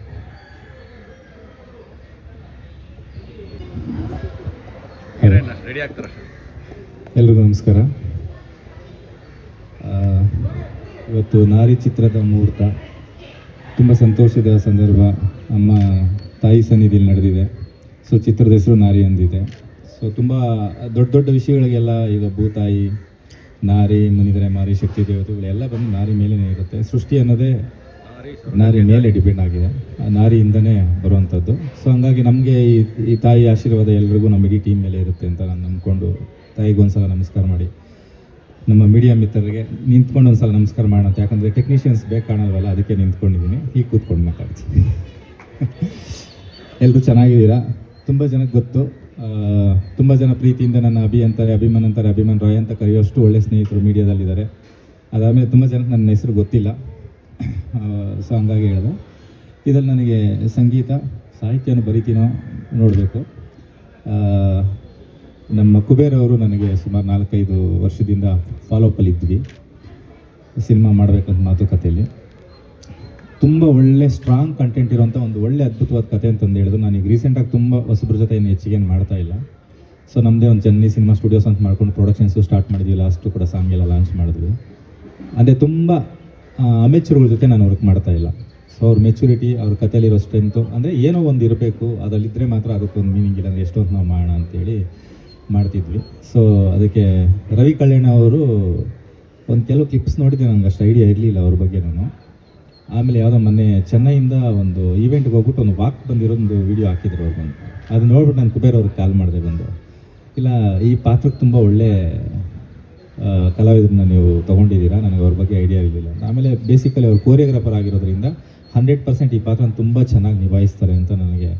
ರೆಡಿ ಆಗ್ತಾರ? ಎಲ್ರಿಗೂ ನಮಸ್ಕಾರ. ಇವತ್ತು ನಾರಿ ಚಿತ್ರದ ಮುಹೂರ್ತ, ತುಂಬ ಸಂತೋಷದ ಸಂದರ್ಭ. ಅಮ್ಮ ತಾಯಿ ಸನ್ನಿಧಿಯಲ್ಲಿ ನಡೆದಿದೆ. ಸೊ ಚಿತ್ರದ ಹೆಸರು ನಾರಿ ಅಂದಿದೆ. ಸೊ ತುಂಬ ದೊಡ್ಡ ದೊಡ್ಡ ವಿಷಯಗಳಿಗೆಲ್ಲ ಈಗ ಭೂತಾಯಿ, ನಾರಿ, ಮುನಿದರೆ ಮಾರಿ, ಶಕ್ತಿ ದೇವತೆಗಳೆಲ್ಲ ಬಂದು ನಾರಿ ಮೇಲೇ ಇರುತ್ತೆ. ಸೃಷ್ಟಿ ಅನ್ನೋದೇ ನಾರಿ ಮೇಲೆ ಡಿಪೆಂಡ್ ಆಗಿದೆ, ಆ ನಾರಿಯಿಂದನೇ ಬರುವಂಥದ್ದು. ಸೊ ಹಂಗಾಗಿ ನಮಗೆ ಈ ತಾಯಿ ಆಶೀರ್ವಾದ ಎಲ್ರಿಗೂ ನಮ್ಮ ಇಡೀ ಟೀಮ್ ಮೇಲೆ ಇರುತ್ತೆ ಅಂತ ನಾನು ನಂಬ್ಕೊಂಡು ತಾಯಿಗೆ ಒಂದು ಸಲ ನಮಸ್ಕಾರ ಮಾಡಿ, ನಮ್ಮ ಮೀಡಿಯಾ ಮಿತ್ರರಿಗೆ ನಿಂತ್ಕೊಂಡು ಒಂದು ಸಲ ನಮಸ್ಕಾರ ಮಾಡೋಣ. ಯಾಕಂದರೆ ಟೆಕ್ನಿಷಿಯನ್ಸ್ ಬೇಕು ಕಾಣಲ್ವಲ್ಲ, ಅದಕ್ಕೆ ನಿಂತ್ಕೊಂಡಿದ್ದೀನಿ. ಹೀಗೆ ಕೂತ್ಕೊಂಡು ಮಾತಾಡ್ತೀನಿ. ಎಲ್ಲರೂ ಚೆನ್ನಾಗಿದ್ದೀರಾ? ತುಂಬ ಜನಕ್ಕೆ ಗೊತ್ತು, ತುಂಬ ಜನ ಪ್ರೀತಿಯಿಂದ ನನ್ನ ಅಭಿಮಾನ್ ಅಂತಾರೆ, ಅಭಿಮಾನ್ ರಾಯ್ ಅಂತ ಕರೆಯೋಷ್ಟು ಒಳ್ಳೆ ಸ್ನೇಹಿತರು ಮೀಡಿಯಾದಲ್ಲಿದ್ದಾರೆ. ಅದಾದಮೇಲೆ ತುಂಬ ಜನಕ್ಕೆ ನನ್ನ ಹೆಸರು ಗೊತ್ತಿಲ್ಲ. ಸೊ ಹಂಗಾಗಿ ಹೇಳಿದೆ. ಇದರಲ್ಲಿ ನನಗೆ ಸಂಗೀತ, ಸಾಹಿತ್ಯನೂ ಬರಿತೀನೋ ನೋಡಬೇಕು. ನಮ್ಮ ಕುಬೇರ್ ಅವರು ನನಗೆ ಸುಮಾರು 4-5 ವರ್ಷದಿಂದ ಫಾಲೋಅಪ್ಪಲ್ಲಿದ್ವಿ, ಸಿನಿಮಾ ಮಾಡಬೇಕಂತ ಮಾತುಕತೆಯಲ್ಲಿ. ತುಂಬ ಒಳ್ಳೆ ಸ್ಟ್ರಾಂಗ್ ಕಂಟೆಂಟ್ ಇರೋಂಥ ಒಂದು ಒಳ್ಳೆ ಅದ್ಭುತವಾದ ಕತೆ ಅಂತಂದು ಹೇಳಿದ್ರು. ನಾನೀಗ ರೀಸೆಂಟಾಗಿ ತುಂಬ ಹೊಸಬ್ರ ಜೊತೆ ಏನು ಹೆಚ್ಚಿಗೆ ಮಾಡ್ತಾ ಇಲ್ಲ. ಸೊ ನಮ್ಮದೇ ಒಂದು ಚೆನ್ನೈ ಸಿನಿಮಾ ಸ್ಟುಡಿಯೋಸ್ ಅಂತ ಮಾಡ್ಕೊಂಡು ಪ್ರೊಡಕ್ಷನ್ಸು ಸ್ಟಾರ್ಟ್ ಮಾಡಿದ್ವಿ. ಲಾಸ್ಟು ಕೂಡ ಸಾಂಗ್ ಎಲ್ಲ ಲಾಂಚ್ ಮಾಡಿದ್ವಿ. ಅದೇ ತುಂಬ ಅಮೆಚೂರ್ಗಳ ಜೊತೆ ನಾನು ವರ್ಕ್ ಮಾಡ್ತಾ ಇಲ್ಲ. ಸೊ ಅವ್ರ ಮೆಚುರಿಟಿ, ಅವ್ರ ಕಥೆಯಲ್ಲಿರೋ ಸ್ಟ್ರೆಂತು, ಅಂದರೆ ಏನೋ ಒಂದು ಇರಬೇಕು, ಅದರಲ್ಲಿದ್ದರೆ ಮಾತ್ರ ಅದಕ್ಕೊಂದು ಮೀನಿಂಗ್ ಇಲ್ಲ. ಅಂದರೆ ಎಷ್ಟೊಂದು ನಾವು ಮಾಡೋಣ ಅಂತೇಳಿ ಮಾಡ್ತಿದ್ವಿ. ಸೊ ಅದಕ್ಕೆ ರವಿ ಕಲ್ಯಾಣ ಅವರು ಒಂದು ಕೆಲವು ಕ್ಲಿಪ್ಸ್ ನೋಡಿದ್ದೆ, ನನಗೆ ಅಷ್ಟು ಐಡಿಯಾ ಇರಲಿಲ್ಲ ಅವ್ರ ಬಗ್ಗೆ ನಾನು. ಆಮೇಲೆ ಯಾವುದೋ ಮೊನ್ನೆ ಚೆನ್ನೈಯಿಂದ ಒಂದು ಈವೆಂಟ್ಗೆ ಹೋಗ್ಬಿಟ್ಟು ಒಂದು ವಾಕ್ ಬಂದಿರೋದು ವೀಡಿಯೋ ಹಾಕಿದ್ರು ಅವ್ರು ಬಂದು. ಅದು ನೋಡ್ಬಿಟ್ಟು ನಾನು ಕುಬೇರ್ ಅವ್ರಿಗೆ ಕಾಲ್ ಮಾಡಿದೆ ಬಂದು, ಇಲ್ಲ ಈ ಪಾತ್ರಕ್ಕೆ ತುಂಬ ಒಳ್ಳೆ ಕಲಾವಿದರನ್ನ ನೀವು ತೊಗೊಂಡಿದ್ದೀರಾ, ನನಗೆ ಅವ್ರ ಬಗ್ಗೆ ಐಡಿಯಾ ಇರಲಿಲ್ಲ. ಆಮೇಲೆ ಬೇಸಿಕಲಿ ಅವ್ರು ಕೋರಿಯೋಗ್ರಾಫರ್ ಆಗಿರೋದ್ರಿಂದ 100% ಈ ಪಾತ್ರನ ತುಂಬ ಚೆನ್ನಾಗಿ ನಿಭಾಯಿಸ್ತಾರೆ ಅಂತ ನನಗೆ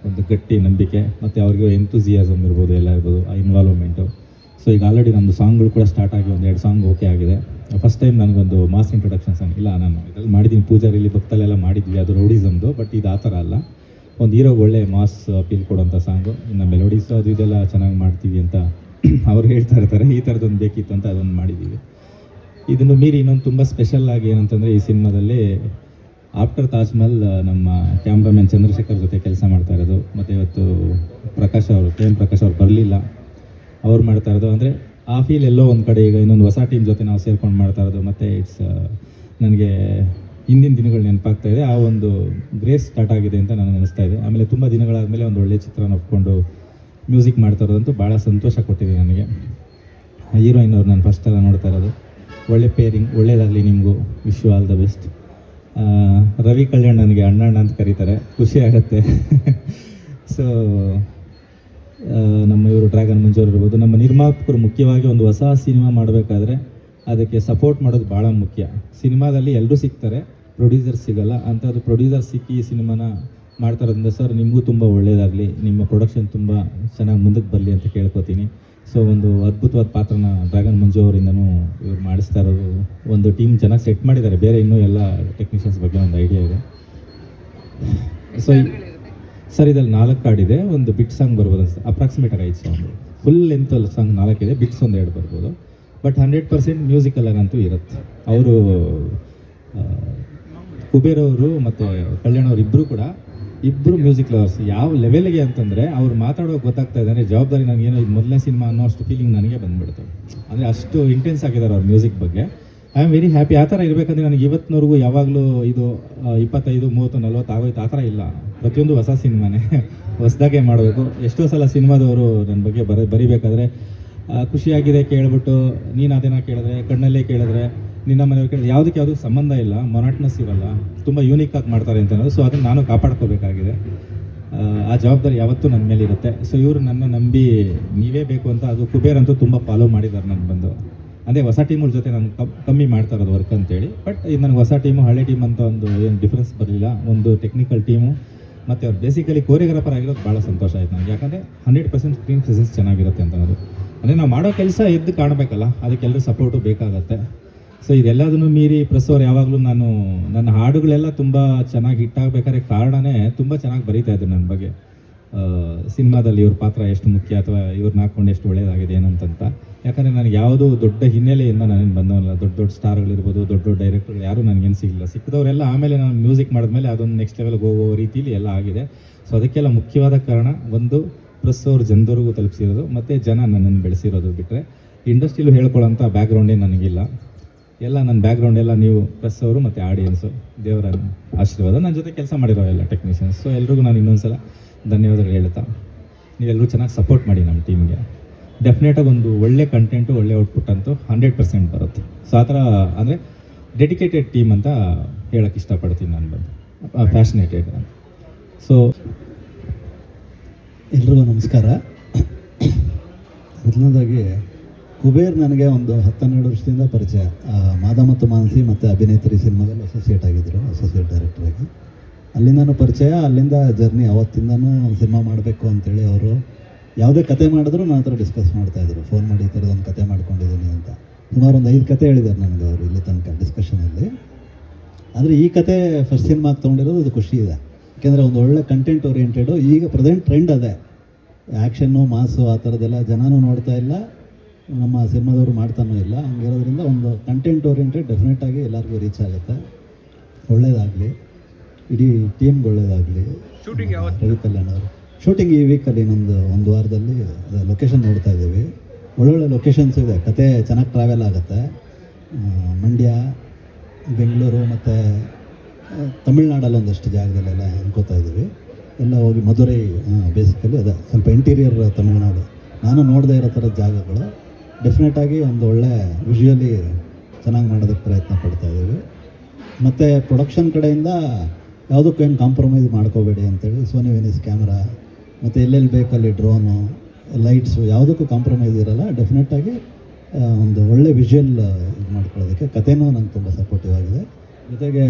ಒಂದು ಗಟ್ಟಿ ನಂಬಿಕೆ. ಮತ್ತು ಅವ್ರಿಗೆ ಎಂತೂಸಿಯಾಸಮ್ ಇರ್ಬೋದು, ಎಲ್ಲ ಇರ್ಬೋದು, ಆ ಇನ್ವಾಲ್ವ್ಮೆಂಟು. ಸೊ ಈಗ ಆಲ್ರೆಡಿ ನಮ್ಮದು ಸಾಂಗ್ಗಳು ಕೂಡ ಸ್ಟಾರ್ಟ್ ಆಗಿ 1-2 ಸಾಂಗ್ ಓಕೆ ಆಗಿದೆ. ಫಸ್ಟ್ ಟೈಮ್ ನನಗೊಂದು ಮಾಸ್ ಇಂಟ್ರೊಡಕ್ಷನ್ ಸಾಂಗ್, ಇಲ್ಲ ನಾನು ಇದರಲ್ಲಿ ಮಾಡಿದ್ದೀನಿ, ಪೂಜಾರಿಲಿ ಭಕ್ತಲ್ಲೆಲ್ಲ ಮಾಡಿದ್ವಿ, ಅದು ರೌಡಿಸಮ್ದು. ಬಟ್ ಇದು ಆ ಥರ ಅಲ್ಲ, ಒಂದು ಹೀರೋಗೆ ಒಳ್ಳೆ ಮಾಸ್ ಅಪೀಲ್ ಕೊಡೋಂಥ ಸಾಂಗು. ಇನ್ನು ಮೆಲೋಡೀಸು ಅದು ಇದೆಲ್ಲ ಚೆನ್ನಾಗಿ ಮಾಡ್ತೀವಿ ಅಂತ ಅವ್ರು ಹೇಳ್ತಾ ಇರ್ತಾರೆ. ಈ ಥರದೊಂದು ಬೇಕಿತ್ತು ಅಂತ ಅದೊಂದು ಮಾಡಿದ್ದೀವಿ. ಇದನ್ನು ಮೀರಿ ಇನ್ನೊಂದು ತುಂಬ ಸ್ಪೆಷಲ್ ಆಗಿ ಏನಂತಂದರೆ, ಈ ಸಿನಿಮಾದಲ್ಲಿ ಆಫ್ಟರ್ ತಾಜ್ಮಹಲ್ ನಮ್ಮ ಕ್ಯಾಮ್ರಾಮನ್ ಚಂದ್ರಶೇಖರ್ ಜೊತೆ ಕೆಲಸ ಮಾಡ್ತಾ ಇರೋದು. ಮತ್ತು ಇವತ್ತು KM ಪ್ರಕಾಶ್ ಅವರು ಬರಲಿಲ್ಲ, ಅವ್ರು ಮಾಡ್ತಾ ಇರೋದು. ಅಂದರೆ ಆ ಫೀಲ್ ಎಲ್ಲೋ ಒಂದು ಕಡೆ ಈಗ ಇನ್ನೊಂದು ಹೊಸ ಟೀಮ್ ಜೊತೆ ನಾವು ಸೇರ್ಕೊಂಡು ಮಾಡ್ತಾ ಇರೋದು. ಮತ್ತು ನನಗೆ ಹಿಂದಿನ ದಿನಗಳು ನೆನಪಾಗ್ತಾ ಇದೆ. ಆ ಒಂದು ಗ್ರೇಸ್ ಸ್ಟಾರ್ಟ್ ಆಗಿದೆ ಅಂತ ನನಗೆ ಅನಿಸ್ತಾ ಇದೆ. ಆಮೇಲೆ ತುಂಬ ದಿನಗಳಾದಮೇಲೆ ಒಂದು ಒಳ್ಳೆಯ ಚಿತ್ರನ ಒಪ್ಕೊಂಡು ಮ್ಯೂಸಿಕ್ ಮಾಡ್ತಾ ಇರೋದಂತೂ ಭಾಳ ಸಂತೋಷ ಕೊಟ್ಟಿದೆ ನನಗೆ. ಹೀರೋಯಿನ್ ಅವ್ರು ನಾನು ಫಸ್ಟ್ ಎಲ್ಲ ನೋಡ್ತಾ ಇರೋದು. ಒಳ್ಳೆ ಪೇರಿಂಗ್, ಒಳ್ಳೇದಾಗಲಿ ನಿಮಗೂ, wish you all the best. Ravi Kalyan ನನಗೆ ಅಣ್ಣ ಅಂತ ಕರೀತಾರೆ, ಖುಷಿ ಆಗುತ್ತೆ. ಸೊ ನಮ್ಮ ಇವರು ಡ್ರ್ಯಾಗನ್ ಮಂಜು ಅವ್ರು ಇರ್ಬೋದು, ನಮ್ಮ ನಿರ್ಮಾಪಕರು ಮುಖ್ಯವಾಗಿ ಒಂದು ಹೊಸ ಸಿನಿಮಾ ಮಾಡಬೇಕಾದ್ರೆ ಅದಕ್ಕೆ ಸಪೋರ್ಟ್ ಮಾಡೋದು ಭಾಳ ಮುಖ್ಯ. ಸಿನಿಮಾದಲ್ಲಿ ಎಲ್ಲರೂ ಸಿಗ್ತಾರೆ, ಪ್ರೊಡ್ಯೂಸರ್ ಸಿಗಲ್ಲ. ಅಂಥದ್ದು ಪ್ರೊಡ್ಯೂಸರ್ ಸಿಕ್ಕಿ ಈ ಸಿನಿಮಾನ ಮಾಡ್ತಾ ಇರೋದ್ರಿಂದ ಸರ್ ನಿಮಗೂ ತುಂಬ ಒಳ್ಳೆಯದಾಗಲಿ, ನಿಮ್ಮ ಪ್ರೊಡಕ್ಷನ್ ತುಂಬ ಚೆನ್ನಾಗಿ ಮುಂದಕ್ಕೆ ಬರಲಿ ಅಂತ ಕೇಳ್ಕೊತೀನಿ. ಸೊ ಒಂದು ಅದ್ಭುತವಾದ ಪಾತ್ರನ ಡ್ರ್ಯಾಗನ್ ಮಂಜು ಅವರಿಂದನೂ ಇವ್ರು ಮಾಡಿಸ್ತಾ ಇರೋದು. ಒಂದು ಟೀಮ್ ಚೆನ್ನಾಗಿ ಸೆಟ್ ಮಾಡಿದ್ದಾರೆ. ಬೇರೆ ಇನ್ನೂ ಎಲ್ಲ ಟೆಕ್ನಿಷಿಯನ್ಸ್ ಬಗ್ಗೆ ಒಂದು ಐಡಿಯಾ ಇದೆ. ಸೊ ಸರ್ ಇದಲ್ಲಿ 4 ಹಾಡಿದೆ, ಒಂದು ಬಿಟ್ ಸಾಂಗ್ ಬರ್ಬೋದು ಅನ್ಸುತ್ತೆ, ಅಪ್ರಾಕ್ಸಿಮೇಟಾಗಿ 5 ಸಾಂಗ್. ಫುಲ್ ಲೆಂತ್ ಸಾಂಗ್ 4 ಇದೆ, ಬಿಟ್ಸ್ ಒಂದು 2 ಬರ್ಬೋದು. ಬಟ್ 100% ಮ್ಯೂಸಿಕಲ್ಲಂತೂ ಇರುತ್ತೆ. ಅವರು ಕುಬೇರ್ ಅವರು ಮತ್ತು ಕಲ್ಯಾಣ್ ಅವರು ಇಬ್ಬರು ಮ್ಯೂಸಿಕ್ ಲವರ್ಸ್. ಯಾವ ಲೆವೆಲ್ಗೆ ಅಂತಂದರೆ ಅವ್ರು ಮಾತಾಡೋಕೆ ಗೊತ್ತಾಗ್ತಾ ಇದೆ ಅಂದರೆ ಜವಾಬ್ದಾರಿ ನನಗೇನೋ ಇದು ಮೊದಲನೇ ಸಿನಿಮಾ ಅನ್ನೋ ಅಷ್ಟು ಫೀಲಿಂಗ್ ನನಗೆ ಬಂದುಬಿಡ್ತು. ಅಂದರೆ ಅಷ್ಟು ಇಂಟೆನ್ಸ್ ಆಗಿದ್ದಾರೆ ಅವ್ರ ಮ್ಯೂಸಿಕ್ ಬಗ್ಗೆ. I am very happy. ಆ ಥರ ಇರಬೇಕಂದ್ರೆ ನನಗೆ ಇವತ್ತಿನವರೆಗೂ ಯಾವಾಗಲೂ ಇದು 25, 30, 40 ಆಗೋಯ್ತು ಆ ಥರ ಇಲ್ಲ. ಪ್ರತಿಯೊಂದು ಹೊಸ ಸಿನಿಮಾನೇ ಹೊಸದಾಗೆ ಮಾಡಬೇಕು. ಎಷ್ಟೋ ಸಲ ಸಿನಿಮಾದವರು ನನ್ನ ಬಗ್ಗೆ ಬರಿಬೇಕಾದ್ರೆ ಖುಷಿಯಾಗಿದೆ ಕೇಳ್ಬಿಟ್ಟು, ನೀನು ಅದೇನ ಕೇಳಿದ್ರೆ, ಕಣ್ಣಲ್ಲೇ ಕೇಳಿದ್ರೆ, ನಿನ್ನ ಮನೆಯವ್ರು ಕೇಳಿದ್ರೆ, ಯಾವುದಕ್ಕೆ ಸಂಬಂಧ ಇಲ್ಲ, ಮೊನಾಟ್ನೆಸ್ ಇರಲ್ಲ, ತುಂಬ ಯೂನಿಕಾಗಿ ಮಾಡ್ತಾರೆ ಅಂತ ಅನ್ನೋದು. ಸೊ ಅದನ್ನು ನಾನು ಕಾಪಾಡ್ಕೋಬೇಕಾಗಿದೆ. ಆ ಜವಾಬ್ದಾರಿ ಯಾವತ್ತೂ ನನ್ನ ಮೇಲೆ ಇರುತ್ತೆ. ಸೊ ಇವರು ನನ್ನ ನಂಬಿ ನೀವೇ ಬೇಕು ಅಂತ, ಅದು ಕುಬೇರ್ ಅಂತೂ ತುಂಬ ಫಾಲೋ ಮಾಡಿದ್ದಾರೆ ನನಗೆ ಬಂದು. ಅಂದರೆ ಹೊಸ ಟೀಮ್ಗಳ ಜೊತೆ ನಾನು ಕಮ್ಮಿ ಮಾಡ್ತಾ ಇರೋದು ವರ್ಕ್ ಅಂತೇಳಿ. ಬಟ್ ಇದು ನನಗೆ ಹೊಸ ಟೀಮು ಹಳೆ ಟೀಮ್ ಅಂತ ಒಂದು ಏನು ಡಿಫ್ರೆನ್ಸ್ ಬರಲಿಲ್ಲ. ಒಂದು ಟೆಕ್ನಿಕಲ್ ಟೀಮು ಮತ್ತು ಅವ್ರು ಬೇಸಿಕಲಿ ಕೋರಿಯೋಗ್ರಾಫರ್ ಆಗಿರೋದು ಭಾಳ ಸಂತೋಷ ಆಯ್ತು ನನಗೆ. ಯಾಕಂದರೆ 100% ಸ್ಕ್ರೀನ್ ಪ್ರೆಸೆನ್ಸ್ ಚೆನ್ನಾಗಿರುತ್ತೆ ಅಂತ ಅನ್ನೋದು. ಅಂದರೆ ನಾವು ಮಾಡೋ ಕೆಲಸ ಎದ್ದು ಕಾಣಬೇಕಲ್ಲ, ಅದಕ್ಕೆಲ್ಲರೂ ಸಪೋರ್ಟು ಬೇಕಾಗತ್ತೆ. ಸೊ ಇದೆಲ್ಲದನ್ನು ಮೀರಿ ಪ್ರೆಸ್ ಅವ್ರು ಯಾವಾಗಲೂ ನನ್ನ ಹಾಡುಗಳೆಲ್ಲ ತುಂಬ ಚೆನ್ನಾಗಿ ಹಿಟ್ಟಾಗಬೇಕಾದ್ರೆ ಕಾರಣನೇ ತುಂಬ ಚೆನ್ನಾಗಿ ಬರೀತಾ ಇದ್ರು ನನ್ನ ಬಗ್ಗೆ. ಸಿನಿಮಾದಲ್ಲಿ ಇವ್ರ ಪಾತ್ರ ಎಷ್ಟು ಮುಖ್ಯ ಅಥವಾ ಇವ್ರನ್ನ ಹಾಕ್ಕೊಂಡು ಎಷ್ಟು ಒಳ್ಳೆಯದಾಗಿದೆ ಏನಂತ. ಯಾಕಂದರೆ ನನಗೆ ಯಾವುದೂ ದೊಡ್ಡ ಹಿನ್ನೆಲೆಯಿಂದ ನಾನೇನು ಬಂದವಲ್ಲ. ದೊಡ್ಡ ಸ್ಟಾರ್ಗಳಿರ್ಬೋದು, ದೊಡ್ಡ ಡೈರೆಕ್ಟರ್ಗಳು ಯಾರೂ ನನಗೇನು ಸಿಗಲಿಲ್ಲ. ಸಿಕ್ಕಿದವರೆಲ್ಲ ಆಮೇಲೆ ನಾನು ಮ್ಯೂಸಿಕ್ ಮಾಡಿದ್ಮೇಲೆ ಅದೊಂದು ನೆಕ್ಸ್ಟ್ ಲೆವೆಲ್ಗೆ ಹೋಗೋ ರೀತಿಯಲ್ಲಿ ಎಲ್ಲ ಆಗಿದೆ. ಸೊ ಅದಕ್ಕೆಲ್ಲ ಮುಖ್ಯವಾದ ಕಾರಣ ಒಂದು ಪ್ರೆಸ್ ಅವ್ರು ಜನದವರೆಗೂ ತಲುಪಿಸಿರೋದು ಮತ್ತು ಜನ ನನ್ನನ್ನು ಬೆಳೆಸಿರೋದು. ಬಿಟ್ಟರೆ ಇಂಡಸ್ಟ್ರಿಲೂ ಹೇಳ್ಕೊಳ್ಳೋಂಥ ಬ್ಯಾಕ್ಗ್ರೌಂಡೇ ನನಗಿಲ್ಲ. ಎಲ್ಲ ನನ್ನ ಬ್ಯಾಕ್ಗ್ರೌಂಡ್ ಎಲ್ಲ ನೀವು ಪ್ರೆಸ್ ಅವರು ಮತ್ತು ಆಡಿಯನ್ಸು, ದೇವರ ಆಶೀರ್ವಾದ, ನನ್ನ ಜೊತೆ ಕೆಲಸ ಮಾಡಿರೋ ಎಲ್ಲ ಟೆಕ್ನಿಷಿಯನ್ಸ್. ಸೊ ಎಲ್ರಿಗೂ ನಾನು ಇನ್ನೊಂದು ಸಲ ಧನ್ಯವಾದಗಳು ಹೇಳ್ತಾ, ನೀವೆಲ್ಲರೂ ಚೆನ್ನಾಗಿ ಸಪೋರ್ಟ್ ಮಾಡಿ ನಮ್ಮ ಟೀಮ್ಗೆ. ಡೆಫಿನೆಟಾಗಿ ಒಂದು ಒಳ್ಳೆ ಕಂಟೆಂಟು, ಒಳ್ಳೆ ಔಟ್ಪುಟ್ ಅಂತೂ 100% ಬರುತ್ತೆ. ಸೊ ಆ ಥರ ಅಂದರೆ ಡೆಡಿಕೇಟೆಡ್ ಟೀಮ್ ಅಂತ ಹೇಳೋಕ್ಕೆ ಇಷ್ಟಪಡ್ತೀನಿ ನಾನು ಬಂದು, ಪ್ಯಾಷನೇಟೆಡ್. ಸೊ ಎಲ್ರಿಗೂ ನಮಸ್ಕಾರ. ಮೊದಲನೇದಾಗಿ ಕುಬೇರ್ ನನಗೆ ಒಂದು 10-12 ವರ್ಷದಿಂದ ಪರಿಚಯ. ಮಾದ ಮತ್ತು ಮಾನಸಿ ಮತ್ತು ಅಭಿನೇತ್ರಿ ಸಿನಿಮಾದಲ್ಲಿ ಅಸೋಸಿಯೇಟ್ ಆಗಿದ್ದರು, ಅಸೋಸಿಯೇಟ್ ಡೈರೆಕ್ಟ್ರಾಗಿ. ಅಲ್ಲಿಂದನೂ ಪರಿಚಯ, ಅಲ್ಲಿಂದ ಜರ್ನಿ. ಅವತ್ತಿಂದನೂ ಸಿನಿಮಾ ಮಾಡಬೇಕು ಅಂತೇಳಿ ಅವರು ಯಾವುದೇ ಕತೆ ಮಾಡಿದ್ರು ನನ್ನ ಹತ್ರ ಡಿಸ್ಕಸ್ ಮಾಡ್ತಾಯಿದ್ರು, ಫೋನ್ ಮಾಡಿ ಈ ಥರದೊಂದು ಕತೆ ಮಾಡ್ಕೊಂಡಿದ್ದೀನಿ ಅಂತ. ಸುಮಾರು ಒಂದು 5 ಕತೆ ಹೇಳಿದ್ದಾರೆ ನನಗೆ ಅವರು ಇಲ್ಲಿ ತನಕ ಡಿಸ್ಕಷನಲ್ಲಿ. ಆದರೆ ಈ ಕತೆ ಫಸ್ಟ್ ಸಿನಿಮಾಗೆ ತೊಗೊಂಡಿರೋದು ಅದು ಖುಷಿ ಇದೆ. ಯಾಕೆಂದರೆ ಒಂದು ಒಳ್ಳೆ ಕಂಟೆಂಟ್ ಓರಿಯೆಂಟೆಡು. ಈಗ ಪ್ರೆಸೆಂಟ್ ಟ್ರೆಂಡ್ ಅದೇ, ಆ್ಯಕ್ಷನ್ನು, ಮಾಸು ಆ ಥರದ್ದೆಲ್ಲ ಜನನೂ ನೋಡ್ತಾ ಇಲ್ಲ, ನಮ್ಮ ಸಿನಿಮಾದವರು ಮಾಡ್ತಾನೂ ಇಲ್ಲ. ಹಂಗಿರೋದ್ರಿಂದ ಒಂದು ಕಂಟೆಂಟ್ ಓರಿಯೆಂಟೆಡ್ ಡೆಫಿನೆಟಾಗಿ ಎಲ್ಲರಿಗೂ ರೀಚ್ ಆಗುತ್ತೆ. ಒಳ್ಳೆಯದಾಗಲಿ, ಇಡೀ ಟೀಮ್ಗೆ ಒಳ್ಳೆಯದಾಗಲಿ. ರವಿ ಕಲ್ಯಾಣ್ ಅವರು ಶೂಟಿಂಗ್ ಈ ವೀಕಲ್ಲಿ ಇನ್ನೊಂದು ವಾರದಲ್ಲಿ ಲೊಕೇಶನ್ ನೋಡ್ತಾ ಇದ್ದೀವಿ. ಒಳ್ಳೊಳ್ಳೆ ಲೊಕೇಶನ್ಸ್ ಇದೆ, ಕತೆ ಚೆನ್ನಾಗಿ ಟ್ರಾವೆಲ್ ಆಗುತ್ತೆ. ಮಂಡ್ಯ, ಬೆಂಗಳೂರು ಮತ್ತು ತಮಿಳ್ನಾಡಲ್ಲಿ ಒಂದಷ್ಟು ಜಾಗದಲ್ಲೆಲ್ಲ ಅನ್ಕೋತಾ ಇದ್ದೀವಿ. ಎಲ್ಲ ಹೋಗಿ ಮಧುರೈ, ಬೇಸಿಕಲಿ ಅದೇ ಸ್ವಲ್ಪ ಇಂಟೀರಿಯರ್ ತಮಿಳ್ನಾಡು. ನಾನು ನೋಡದೇ ಇರೋ ಥರದ ಜಾಗಗಳು. ಡೆಫಿನೆಟಾಗಿ ಒಂದು ಒಳ್ಳೆ ವಿಷುವಲಿ ಚೆನ್ನಾಗಿ ಮಾಡೋದಕ್ಕೆ ಪ್ರಯತ್ನ ಪಡ್ತಾಯಿದ್ದೀವಿ. ಮತ್ತು ಪ್ರೊಡಕ್ಷನ್ ಕಡೆಯಿಂದ ಯಾವುದಕ್ಕೂ ಏನು ಕಾಂಪ್ರಮೈಸ್ ಮಾಡ್ಕೋಬೇಡಿ ಅಂತೇಳಿ ಸೋನಿ ವೆನಿಸ್ ಕ್ಯಾಮ್ರಾ ಮತ್ತು ಎಲ್ಲೆಲ್ಲಿ ಬೇಕಲ್ಲಿ ಡ್ರೋನು, ಲೈಟ್ಸು ಯಾವುದಕ್ಕೂ ಕಾಂಪ್ರಮೈಸ್ ಇರೋಲ್ಲ. ಡೆಫಿನೆಟಾಗಿ ಒಂದು ಒಳ್ಳೆ ವಿಷುವಲ್ ಇದು ಮಾಡ್ಕೊಳ್ಳೋದಕ್ಕೆ ಕಥೆನೂ ನಂಗೆ ತುಂಬ ಸಪೋರ್ಟಿವ್ ಆಗಿದೆ. ಜೊತೆಗೆ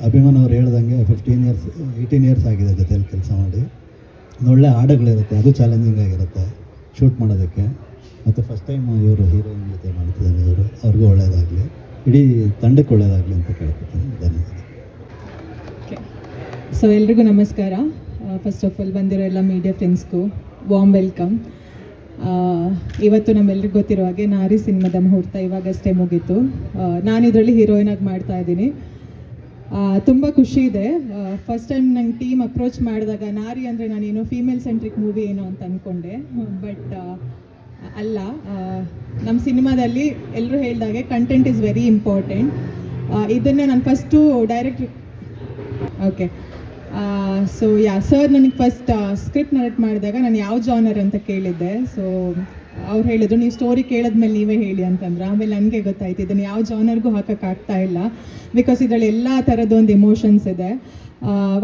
ಅಭಿಮಾನ್ ಅವ್ರು ಹೇಳ್ದಂಗೆ 18 ಇಯರ್ಸ್ ಆಗಿದೆ ಜೊತೆಯಲ್ಲಿ ಕೆಲಸ ಮಾಡಿ. ಒಳ್ಳೆ ಹಾಡುಗಳಿರುತ್ತೆ, ಅದು ಚಾಲೆಂಜಿಂಗ್ ಆಗಿರುತ್ತೆ ಶೂಟ್ ಮಾಡೋದಕ್ಕೆ. ಮತ್ತು ಫಸ್ಟ್ ಟೈಮ್ ಇವರು ಹೀರೋಯಿನ್ ಜೊತೆ ಮಾಡ್ತಿದ್ದಾನೆ. ಅವ್ರಿಗೂ ಒಳ್ಳೆಯದಾಗಲಿ, ಇಡೀ ತಂಡಕ್ಕೆ ಒಳ್ಳೆಯದಾಗಲಿ ಅಂತ ಕೇಳ್ಕೊತೀನಿ. ಧನ್ಯವಾದ. ಸೊ ಎಲ್ರಿಗೂ ನಮಸ್ಕಾರ. ಫಸ್ಟ್ ಆಫ್ ಆಲ್ ಬಂದಿರೋ ಎಲ್ಲ ಮೀಡಿಯಾ ಫ್ರೆಂಡ್ಸ್ಗೂ ವಾರ್ಮ್ ವೆಲ್ಕಮ್. ಇವತ್ತು ನಮ್ಮೆಲ್ರಿಗೂ ಗೊತ್ತಿರೋ ಹಾಗೆ ನಾರಿ ಸಿನಿಮಾದ ಮುಹೂರ್ತ ಇವಾಗಷ್ಟೇ ಮುಗೀತು. ನಾನು ಇದರಲ್ಲಿ ಹೀರೋಯಿನಾಗಿ ಮಾಡ್ತಾ ಇದ್ದೀನಿ. ತುಂಬ ಖುಷಿ ಇದೆ. ಫಸ್ಟ್ ಟೈಮ್ ನಂಗೆ ಟೀಮ್ ಅಪ್ರೋಚ್ ಮಾಡಿದಾಗ ನಾರಿ ಅಂದರೆ ನಾನೇನೋ ಫೀಮೇಲ್ ಸೆಂಟ್ರಿಕ್ ಮೂವಿ ಏನೋ ಅಂತ ಅಂದ್ಕೊಂಡೆ, ಬಟ್ ಅಲ್ಲ. ನಮ್ಮ ಸಿನಿಮಾದಲ್ಲಿ ಎಲ್ಲರೂ ಹೇಳಿದಾಗೆ ಕಂಟೆಂಟ್ ಈಸ್ ವೆರಿ ಇಂಪಾರ್ಟೆಂಟ್. ಇದನ್ನು ನಾನು first direct okay so sir ನನಗೆ ಫಸ್ಟ್ ಸ್ಕ್ರಿಪ್ಟ್ ನರೇಟ್ ಮಾಡಿದಾಗ ನಾನು ಯಾವ ಜಾನರ್ ಅಂತ ಕೇಳಿದ್ದೆ. ಸೊ ಅವ್ರು ಹೇಳಿದ್ರು ನೀವು ಸ್ಟೋರಿ ಕೇಳಿದ್ಮೇಲೆ ನೀವೇ ಹೇಳಿ ಅಂತಂದ್ರೆ. ಆಮೇಲೆ ನನಗೆ ಗೊತ್ತಾಯ್ತು ಇದನ್ನು ಯಾವ ಜಾನರ್ಗೂ ಹಾಕೋಕ್ಕಾಗ್ತಾ ಇಲ್ಲ, ಬಿಕಾಸ್ ಇದರಲ್ಲಿ ಎಲ್ಲ ಥರದೊಂದು ಎಮೋಷನ್ಸ್ ಇದೆ.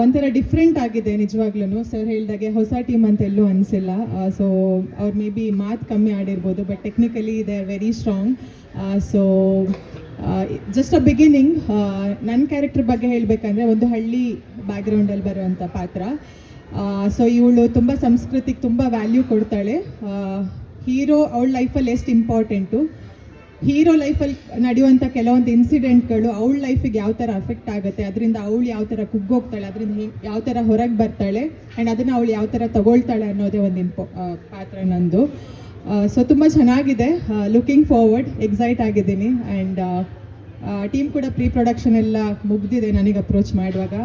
ಒಂಥರ ಡಿಫ್ರೆಂಟ್ ಆಗಿದೆ ನಿಜವಾಗ್ಲೂ. ಸರ್ ಹೇಳಿದಾಗೆ ಹೊಸ ಟೀಮ್ ಅಂತ ಎಲ್ಲೂ ಅನಿಸಿಲ್ಲ. ಸೊ ಅವ್ರು ಮೇ ಬಿ ಮಾತು ಕಮ್ಮಿ ಆಡಿರ್ಬೋದು, but technically they are very strong. So just a beginning. ನನ್ನ ಕ್ಯಾರೆಕ್ಟರ್ ಬಗ್ಗೆ ಹೇಳಬೇಕಂದ್ರೆ ಒಂದು ಹಳ್ಳಿ ಬ್ಯಾಕ್ಗ್ರೌಂಡಲ್ಲಿ ಬರುವಂಥ ಪಾತ್ರ. ಸೊ ಇವಳು ತುಂಬ ಸಂಸ್ಕೃತಿಗೆ ತುಂಬ ವ್ಯಾಲ್ಯೂ ಕೊಡ್ತಾಳೆ. ಹೀರೋ ಅವಳ ಲೈಫಲ್ಲಿ ಎಷ್ಟು ಇಂಪಾರ್ಟೆಂಟು, ಹೀರೋ ಲೈಫಲ್ಲಿ ನಡೆಯುವಂಥ ಕೆಲವೊಂದು ಇನ್ಸಿಡೆಂಟ್ಗಳು ಅವಳ ಲೈಫಿಗೆ ಯಾವ ಥರ ಅಫೆಕ್ಟ್ ಆಗುತ್ತೆ, ಅದರಿಂದ ಅವಳು ಯಾವ ಥರ ಕುಗ್ಗೋಗ್ತಾಳೆ, ಅದರಿಂದ ಯಾವ ಥರ ಹೊರಗೆ ಬರ್ತಾಳೆ, ಆ್ಯಂಡ್ ಅದನ್ನು ಅವಳು ಯಾವ ಥರ ತಗೊಳ್ತಾಳೆ ಅನ್ನೋದೇ ಒಂದು ಪಾತ್ರ ನಂದು. ಸೊ ತುಂಬ ಚೆನ್ನಾಗಿದೆ. ಲುಕಿಂಗ್ ಫಾರ್ವರ್ಡ್, ಎಕ್ಸೈಟ್ ಆಗಿದ್ದೀನಿ. ಆ್ಯಂಡ್ ಟೀಮ್ ಕೂಡ ಪ್ರೀ ಪ್ರೊಡಕ್ಷನ್ ಎಲ್ಲ ಮುಗ್ದಿದೆ ನನಗೆ ಅಪ್ರೋಚ್ ಮಾಡುವಾಗ.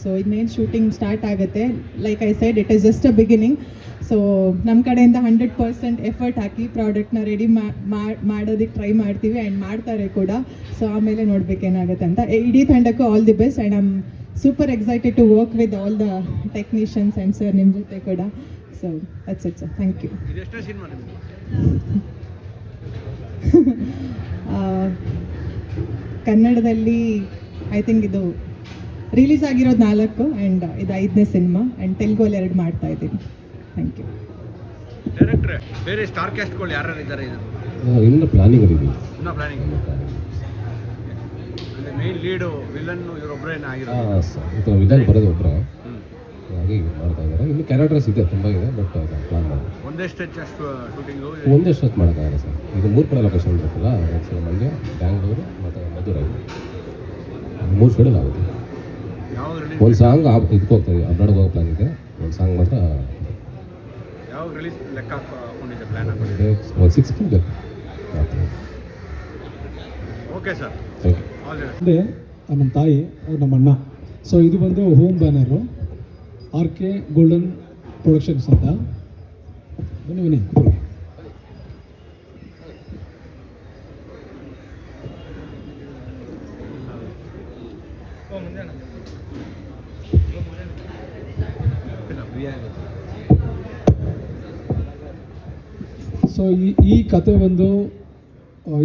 ಸೊ ಇನ್ನೇನು ಶೂಟಿಂಗ್ ಸ್ಟಾರ್ಟ್ ಆಗುತ್ತೆ. Like I said, it is just a beginning. So ನಮ್ಮ ಕಡೆಯಿಂದ 100% ಎಫರ್ಟ್ ಹಾಕಿ ಪ್ರಾಡಕ್ಟ್ನ ರೆಡಿ ಮಾಡೋದಕ್ಕೆ ಟ್ರೈ ಮಾಡ್ತೀವಿ, ಆ್ಯಂಡ್ ಮಾಡ್ತಾರೆ ಕೂಡ. ಸೊ ಆಮೇಲೆ ನೋಡ್ಬೇಕೇನಾಗುತ್ತೆ ಅಂತ. ಇಡೀ ತಂಡಕ್ಕೂ all the best, and I am super excited to work with all the technicians and sir ನಿಮ್ಮ ಜೊತೆ ಕೂಡ. So that's it sir, thank you. ಇದೆಷ್ಟೇ ಸಿನಿಮಾ ನಿಮಗೆ? ಕನ್ನಡದಲ್ಲಿ ಐ ಥಿಂಕ್ ಇದು ರಿಲೀಸ್ ಆಗಿರೋದು 4 ಆ್ಯಂಡ್ ಇದು 5ನೇ ಸಿನಿಮಾ, ಆ್ಯಂಡ್ ತೆಲುಗಲ್ಲಿ 2 ಮಾಡ್ತಾ ಇದ್ದೀನಿ. Thank you. ಡೈರೆಕ್ಟ್ರೆ, ಬೇರೆ ಸ್ಟಾರ್ ಕ್ಯಾಸ್ಟ್ಗಳು ಯಾರು ಇದ್ದಾರೆ ಇದು? ಇನ್ನು ಪ್ಲಾನಿಂಗ್ ಇದೆ. ಇನ್ನೂ ಪ್ಲಾನಿಂಗ್ ಮೇನ್ ಲೀಡು ವಿಲನ್ನು ಇವರೊಬ್ಬರೇನ ಆಗಿರೋದು? ವಿಲನ್ ಬರೋದು ಒಬ್ಬರೇ, ಹಾಗೆ ಮಾಡ್ತಾ ಇದ್ದಾರೆ. ಇನ್ನು ಕ್ಯಾರೆಕ್ಟರ್ಸ್ ಇದೆ, ತುಂಬ ಇದೆ, ಬಟ್ ಪ್ಲಾನ್ ಮಾಡಿ ಒಂದೆಷ್ಟು ಶೂಟಿಂಗು ಒಂದಷ್ಟು ಮಾಡೋಕ್ಕಾಗಲ್ಲ ಸರ್. ಇದು 3 ಕಡೆ ಲೊಕೇಶನ್ ಇರುತ್ತಲ್ಲ, ಮಂಡ್ಯ, ಬ್ಯಾಂಗ್ಳೂರು ಮತ್ತು ಮಧುರೈ, 3 ಶೆಡ್ಯೂಲ್ ಆಗುತ್ತೆ. ಒಂದು ಸಾಂಗ್ ಇದಕ್ಕೆ ಹೋಗ್ತಾಯಿದೆ, ಅಬ್ರಾಡ್ಗೆ ಹೋಗೋ ಪ್ಲಾನ್ ಇದೆ. ಒಂದು ಸಾಂಗ್ ಮಾತ್ರ ಯಾವಾಗ ರಿಲೀಸ್ ಲೆಕ್ಕ ಹಾಕೊಂಡಿದ್ದೆ, ಪ್ಲ್ಯಾನ್ ಹಾಕೊಂಡಿದ್ದೆ? ಒಂದು 6 ಬೇಕು. Okay sir, thank you. ಅಂದರೆ ನಮ್ಮ ತಾಯಿ, ಅವ್ರು ನಮ್ಮ ಅಣ್ಣ. ಸೊ ಇದು ಬಂದು home banner, RK golden productions ಅಂತ. ಬನ್ನಿ ಕೂತ್ಕೊಳ್ಳಿ. ಸೊ ಈ ಕತೆ ಬಂದು,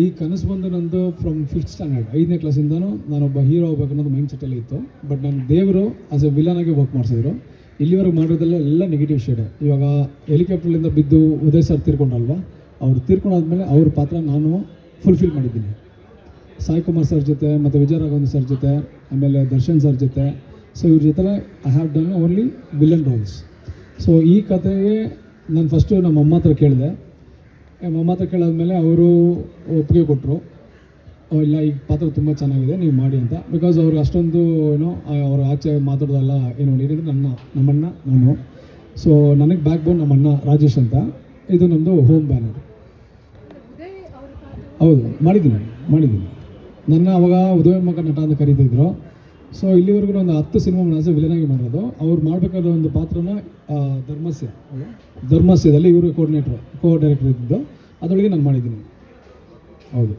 ಈ ಕನಸು ಬಂದು ನಂದು ಫ್ರಮ್ 5th ಸ್ಟ್ಯಾಂಡರ್ಡ್, 5ನೇ ಕ್ಲಾಸಿಂದನೂ ನಾನೊಬ್ಬ ಹೀರೋ ಆಗಬೇಕು ಅನ್ನೋದು ಮೈಂಡ್ ಸೆಟ್ಟಲ್ಲಿ ಇತ್ತು. ಬಟ್ ನನ್ನ ದೇವರು ಆಸ್ ಎ ವಿಲನ್ ಆಗಿ ವರ್ಕ್ ಮಾಡಿಸಿದ್ರು. ಇಲ್ಲಿವರೆಗೆ ಮಾಡಿರೋದೆಲ್ಲ ಎಲ್ಲ ನೆಗೆಟಿವ್ ಶೇಡೆ. ಇವಾಗ ಹೆಲಿಕಾಪ್ಟರ್ಲಿಂದ ಬಿದ್ದು ಉದಯ್ ಸರ್ ತೀರ್ಕೊಂಡಲ್ವಾ, ಅವ್ರು ತೀರ್ಕೊಂಡಾದ್ಮೇಲೆ ಅವ್ರ ಪಾತ್ರ ನಾನು ಫುಲ್ಫಿಲ್ ಮಾಡಿದ್ದೀನಿ. ಸಾಯಿ ಕುಮಾರ್ ಸರ್ ಜೊತೆ ಮತ್ತು ವಿಜಯ ರಾಘವನ್ ಸರ್ ಜೊತೆ, ಆಮೇಲೆ ದರ್ಶನ್ ಸರ್ ಜೊತೆ. ಸೊ ಇವ್ರ ಜೊತೆ I have done only villain roles. So ಈ ಕತೆಗೆ ನಾನು ಫಸ್ಟು ನಮ್ಮ ಅಮ್ಮ ಹತ್ರ ಕೇಳಿದೆ. ಅಮ್ಮ ಹತ್ರ ಕೇಳಾದ್ಮೇಲೆ ಅವರು ಒಪ್ಪಿಗೆ ಕೊಟ್ಟರು. ಇಲ್ಲ, ಈ ಪಾತ್ರ ತುಂಬ ಚೆನ್ನಾಗಿದೆ, ನೀವು ಮಾಡಿ ಅಂತ. ಬಿಕಾಸ್ ಅವ್ರಿಗೆ ಅಷ್ಟೊಂದು ಏನೋ ಅವ್ರ ಆಚೆ ಮಾತಾಡೋದಲ್ಲ ಏನು ಏನಿದ್ರೆ ನಮ್ಮಣ್ಣ ನಾನು. ಸೊ ನನಗೆ ಬ್ಯಾಕ್ ಬೋನ್ ನಮ್ಮಣ್ಣ ರಾಜೇಶ್ ಅಂತ. ಇದು ನಮ್ಮದು ಹೋಮ್ ಬ್ಯಾನರ್. ಹೌದು, ಮಾಡಿದ್ದೀನಿ. ನನ್ನ ಅವಾಗ ಉದಯೋನ್ಮುಖ ನಟ ಅಂತ ಕರೀತಿದ್ರು. ಸೊ ಇಲ್ಲಿವರೆಗೂ ಒಂದು 10 ಸಿನಿಮಾ ನಾನು ವಿಲನಾಗಿ ಮಾಡಿರೋದು. ಅವ್ರು ಮಾಡಬೇಕಾದ ಒಂದು ಪಾತ್ರನ ಧರ್ಮಸ್ಯದಲ್ಲಿ ಇವರು ಕೋ ಡೈರೆಕ್ಟರ್ ಇದ್ದಿದ್ದು, ಅದರೊಳಗೆ ನಾನು ಮಾಡಿದ್ದೀನಿ. ಹೌದು.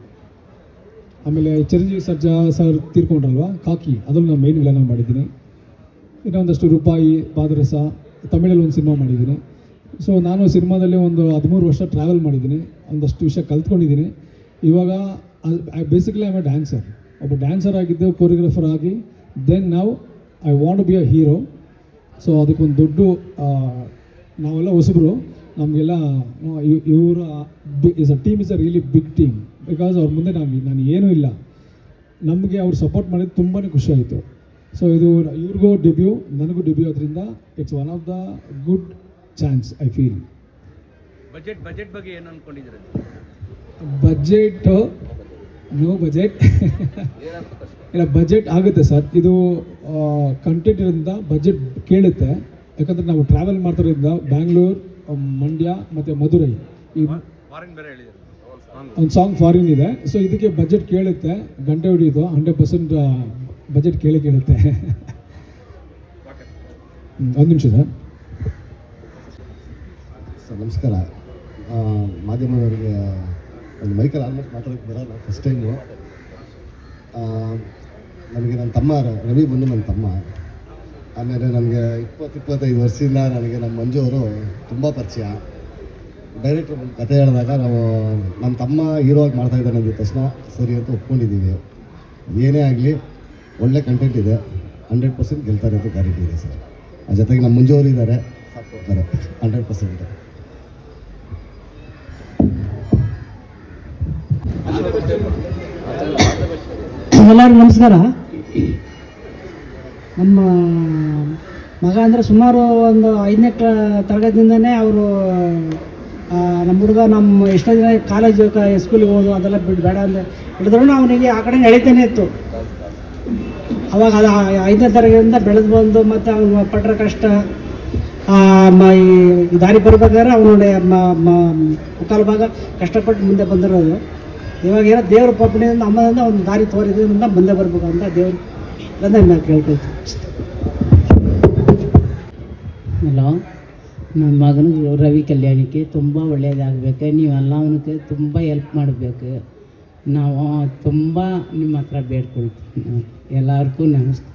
ಆಮೇಲೆ ಚಿರಂಜೀವಿ ಸರ್ಜಾ ಸರ್ ತೀರ್ಕೊಂಡ್ರಲ್ವ, ಕಾಕಿ, ಅದರಲ್ಲಿ ನಾನು ಮೈನ್ ವಿಲನಾಗಿ ಮಾಡಿದ್ದೀನಿ. ಇನ್ನೊಂದಷ್ಟು ರೂಪಾಯಿ, ಪಾದರಸ, ತಮಿಳಲ್ಲಿ ಒಂದು ಸಿನಿಮಾ ಮಾಡಿದ್ದೀನಿ. ಸೊ ನಾನು ಸಿನಿಮಾದಲ್ಲಿ ಒಂದು 13 ವರ್ಷ ಟ್ರಾವೆಲ್ ಮಾಡಿದ್ದೀನಿ, ಒಂದಷ್ಟು ವಿಷಯ ಕಲ್ತ್ಕೊಂಡಿದ್ದೀನಿ. ಇವಾಗ basically I am a dancer. ಒಬ್ಬ ಡ್ಯಾನ್ಸರ್ ಆಗಿದ್ದು, ಕೊರಿಯೋಗ್ರಾಫರ್ ಆಗಿ, ದೆನ್ ನಾವು I want to be a hero. So ಅದಕ್ಕೊಂದು ದೊಡ್ಡ ನಾವೆಲ್ಲ ಹೊಸಬರು, ನಮಗೆಲ್ಲ ಇವರ team is a really big team. Because ಅವ್ರ ಮುಂದೆ ನಾನು ಏನೂ ಇಲ್ಲ. ನಮಗೆ ಅವ್ರು ಸಪೋರ್ಟ್ ಮಾಡಿದ್ದು ತುಂಬಾ ಖುಷಿ ಆಯಿತು. ಸೊ ಇದು ಇವ್ರಿಗೂ ಡೆಬ್ಯೂ, ನನಗೂ ಡೆಬ್ಯೂ. ಅದರಿಂದ it's one of the good chance I feel. Budget ಬಗ್ಗೆ ಏನು ಅಂದ್ಕೊಂಡಿದ್ದೀರ? ಬಜೆಟ್ ನೋ ಬಜೆಟ್ ಇಲ್ಲ, ಬಜೆಟ್ ಆಗುತ್ತೆ ಸರ್. ಇದು ಕಂಟೆಂಟ್ ಇರೋದ್ರಿಂದ ಬಜೆಟ್ ಕೇಳುತ್ತೆ. ಯಾಕಂದರೆ ನಾವು ಟ್ರಾವೆಲ್ ಮಾಡ್ತಿರೋದ್ರಿಂದ ಬ್ಯಾಂಗ್ಳೂರು, ಮಂಡ್ಯ ಮತ್ತು ಮಧುರೈ, ಈ ಒಂದು ಸಾಂಗ್ ಫಾರಿನ್ ಇದೆ. ಸೊ ಇದಕ್ಕೆ ಬಜೆಟ್ ಕೇಳುತ್ತೆ, ಗಂಟೆ ಹೊಡಿಯೋದು 100% ಬಜೆಟ್ ಕೇಳುತ್ತೆ. ಒಂದು ನಿಮಿಷ ಸರ್. ಸರ್ ನಮಸ್ಕಾರ. ಮಾಧ್ಯಮದವರಿಗೆ ಒಂದು ಮೈಕಲ್ಲಿ ಆಲ್ಮೋಸ್ಟ್ ಮಾತಾಡೋಕ್ಕೆ ಬರೋಲ್ಲ, ಫಸ್ಟ್ ಟೈಮು. ನನಗೆ ನನ್ನ ತಮ್ಮ ರವಿ ಬಂದು ನನ್ನ ತಮ್ಮ. ಆಮೇಲೆ ನನಗೆ 20-25 ವರ್ಷದಿಂದ ನನಗೆ ನಮ್ಮ ಮಂಜು ಅವರು ತುಂಬ ಪರಿಚಯ. ಡೈರೆಕ್ಟ್ರ್ ಒಂದು ಕತೆ ಹೇಳಿದಾಗ ನಾವು ನನ್ನ ತಮ್ಮ ಹೀರೋ ಆಗಿ ಮಾಡ್ತಾಯಿದ್ದಾನೆ ಅಂದಿದ ತಕ್ಷಣ ಸರಿ ಅಂತ ಒಪ್ಕೊಂಡಿದ್ದೀವಿ. ಏನೇ ಆಗಲಿ ಒಳ್ಳೆ ಕಂಟೆಂಟ್ ಇದೆ, 100% ಗೆಲ್ತಾರೆ ಅಂತ ಗ್ಯಾರಂಟಿ ಇದೆ ಸರ್. ಆ ಜೊತೆಗೆ ನಮ್ಮ ಮಂಜು ಅವರು ಇದ್ದಾರೆ, ಸಾಕೋತಾರೆ 100%. ಎಲ್ಲರಿಗೂ ನಮಸ್ಕಾರ. ನಮ್ಮ ಮಗ ಅಂದರೆ ಸುಮಾರು ಒಂದು 5ನೇ ತರಗತಿಯಿಂದನೇ ಅವರು ನಮ್ಮ ಹುಡುಗ ನಮ್ಮ ಎಷ್ಟೋ ದಿನ ಕಾಲೇಜು ಸ್ಕೂಲಿಗೆ ಹೋದು ಅದೆಲ್ಲ ಬೇಡ ಅಂದರೆ ಹಿಡಿದ್ರೂ ಅವನಿಗೆ ಆ ಕಡೆ ಎಳಿತಾನೆ ಇತ್ತು. ಅವಾಗ ಅದು 5ನೇ ತರಗತಿಯಿಂದ ಬೆಳೆದು ಬಂದು ಮತ್ತು ಅವನು ಪಟ್ಟರೆ ಕಷ್ಟ ಈ ದಾರಿ ಬರ್ಬೇಕಾದ್ರೆ ಅವನು ಮುಕ್ಕಾಲು ಭಾಗ ಕಷ್ಟಪಟ್ಟು ಮುಂದೆ ಬಂದಿರೋದು. ಇವಾಗ ಏನೋ ದೇವ್ರ ಪಪ್ಪಣಿಯಿಂದ ಅಮ್ಮದಿಂದ ಒಂದು ದಾರಿ ತೋರಿದ್ರಿಂದ ಮುಂದೆ ಬರ್ಬೇಕು ಅಂತ ದೇವ್ರು ನಾನು ಕೇಳ್ಕೊಳ್ತೀನಿ. ಹಲೋ, ನನ್ನ ಮಗನಿಗೆ ರವಿ ಕಲ್ಯಾಣಕ್ಕೆ ತುಂಬ ಒಳ್ಳೆಯದಾಗಬೇಕು. ನೀವೆಲ್ಲ ಅವನಿಗೆ ತುಂಬ ಹೆಲ್ಪ್ ಮಾಡಬೇಕು. ನಾವು ತುಂಬ ನಿಮ್ಮ ಹತ್ರ ಬೇಡ್ಕೊಳ್ತೀವಿ. ಎಲ್ಲರಿಗೂ ನಮಸ್ಕಾರ.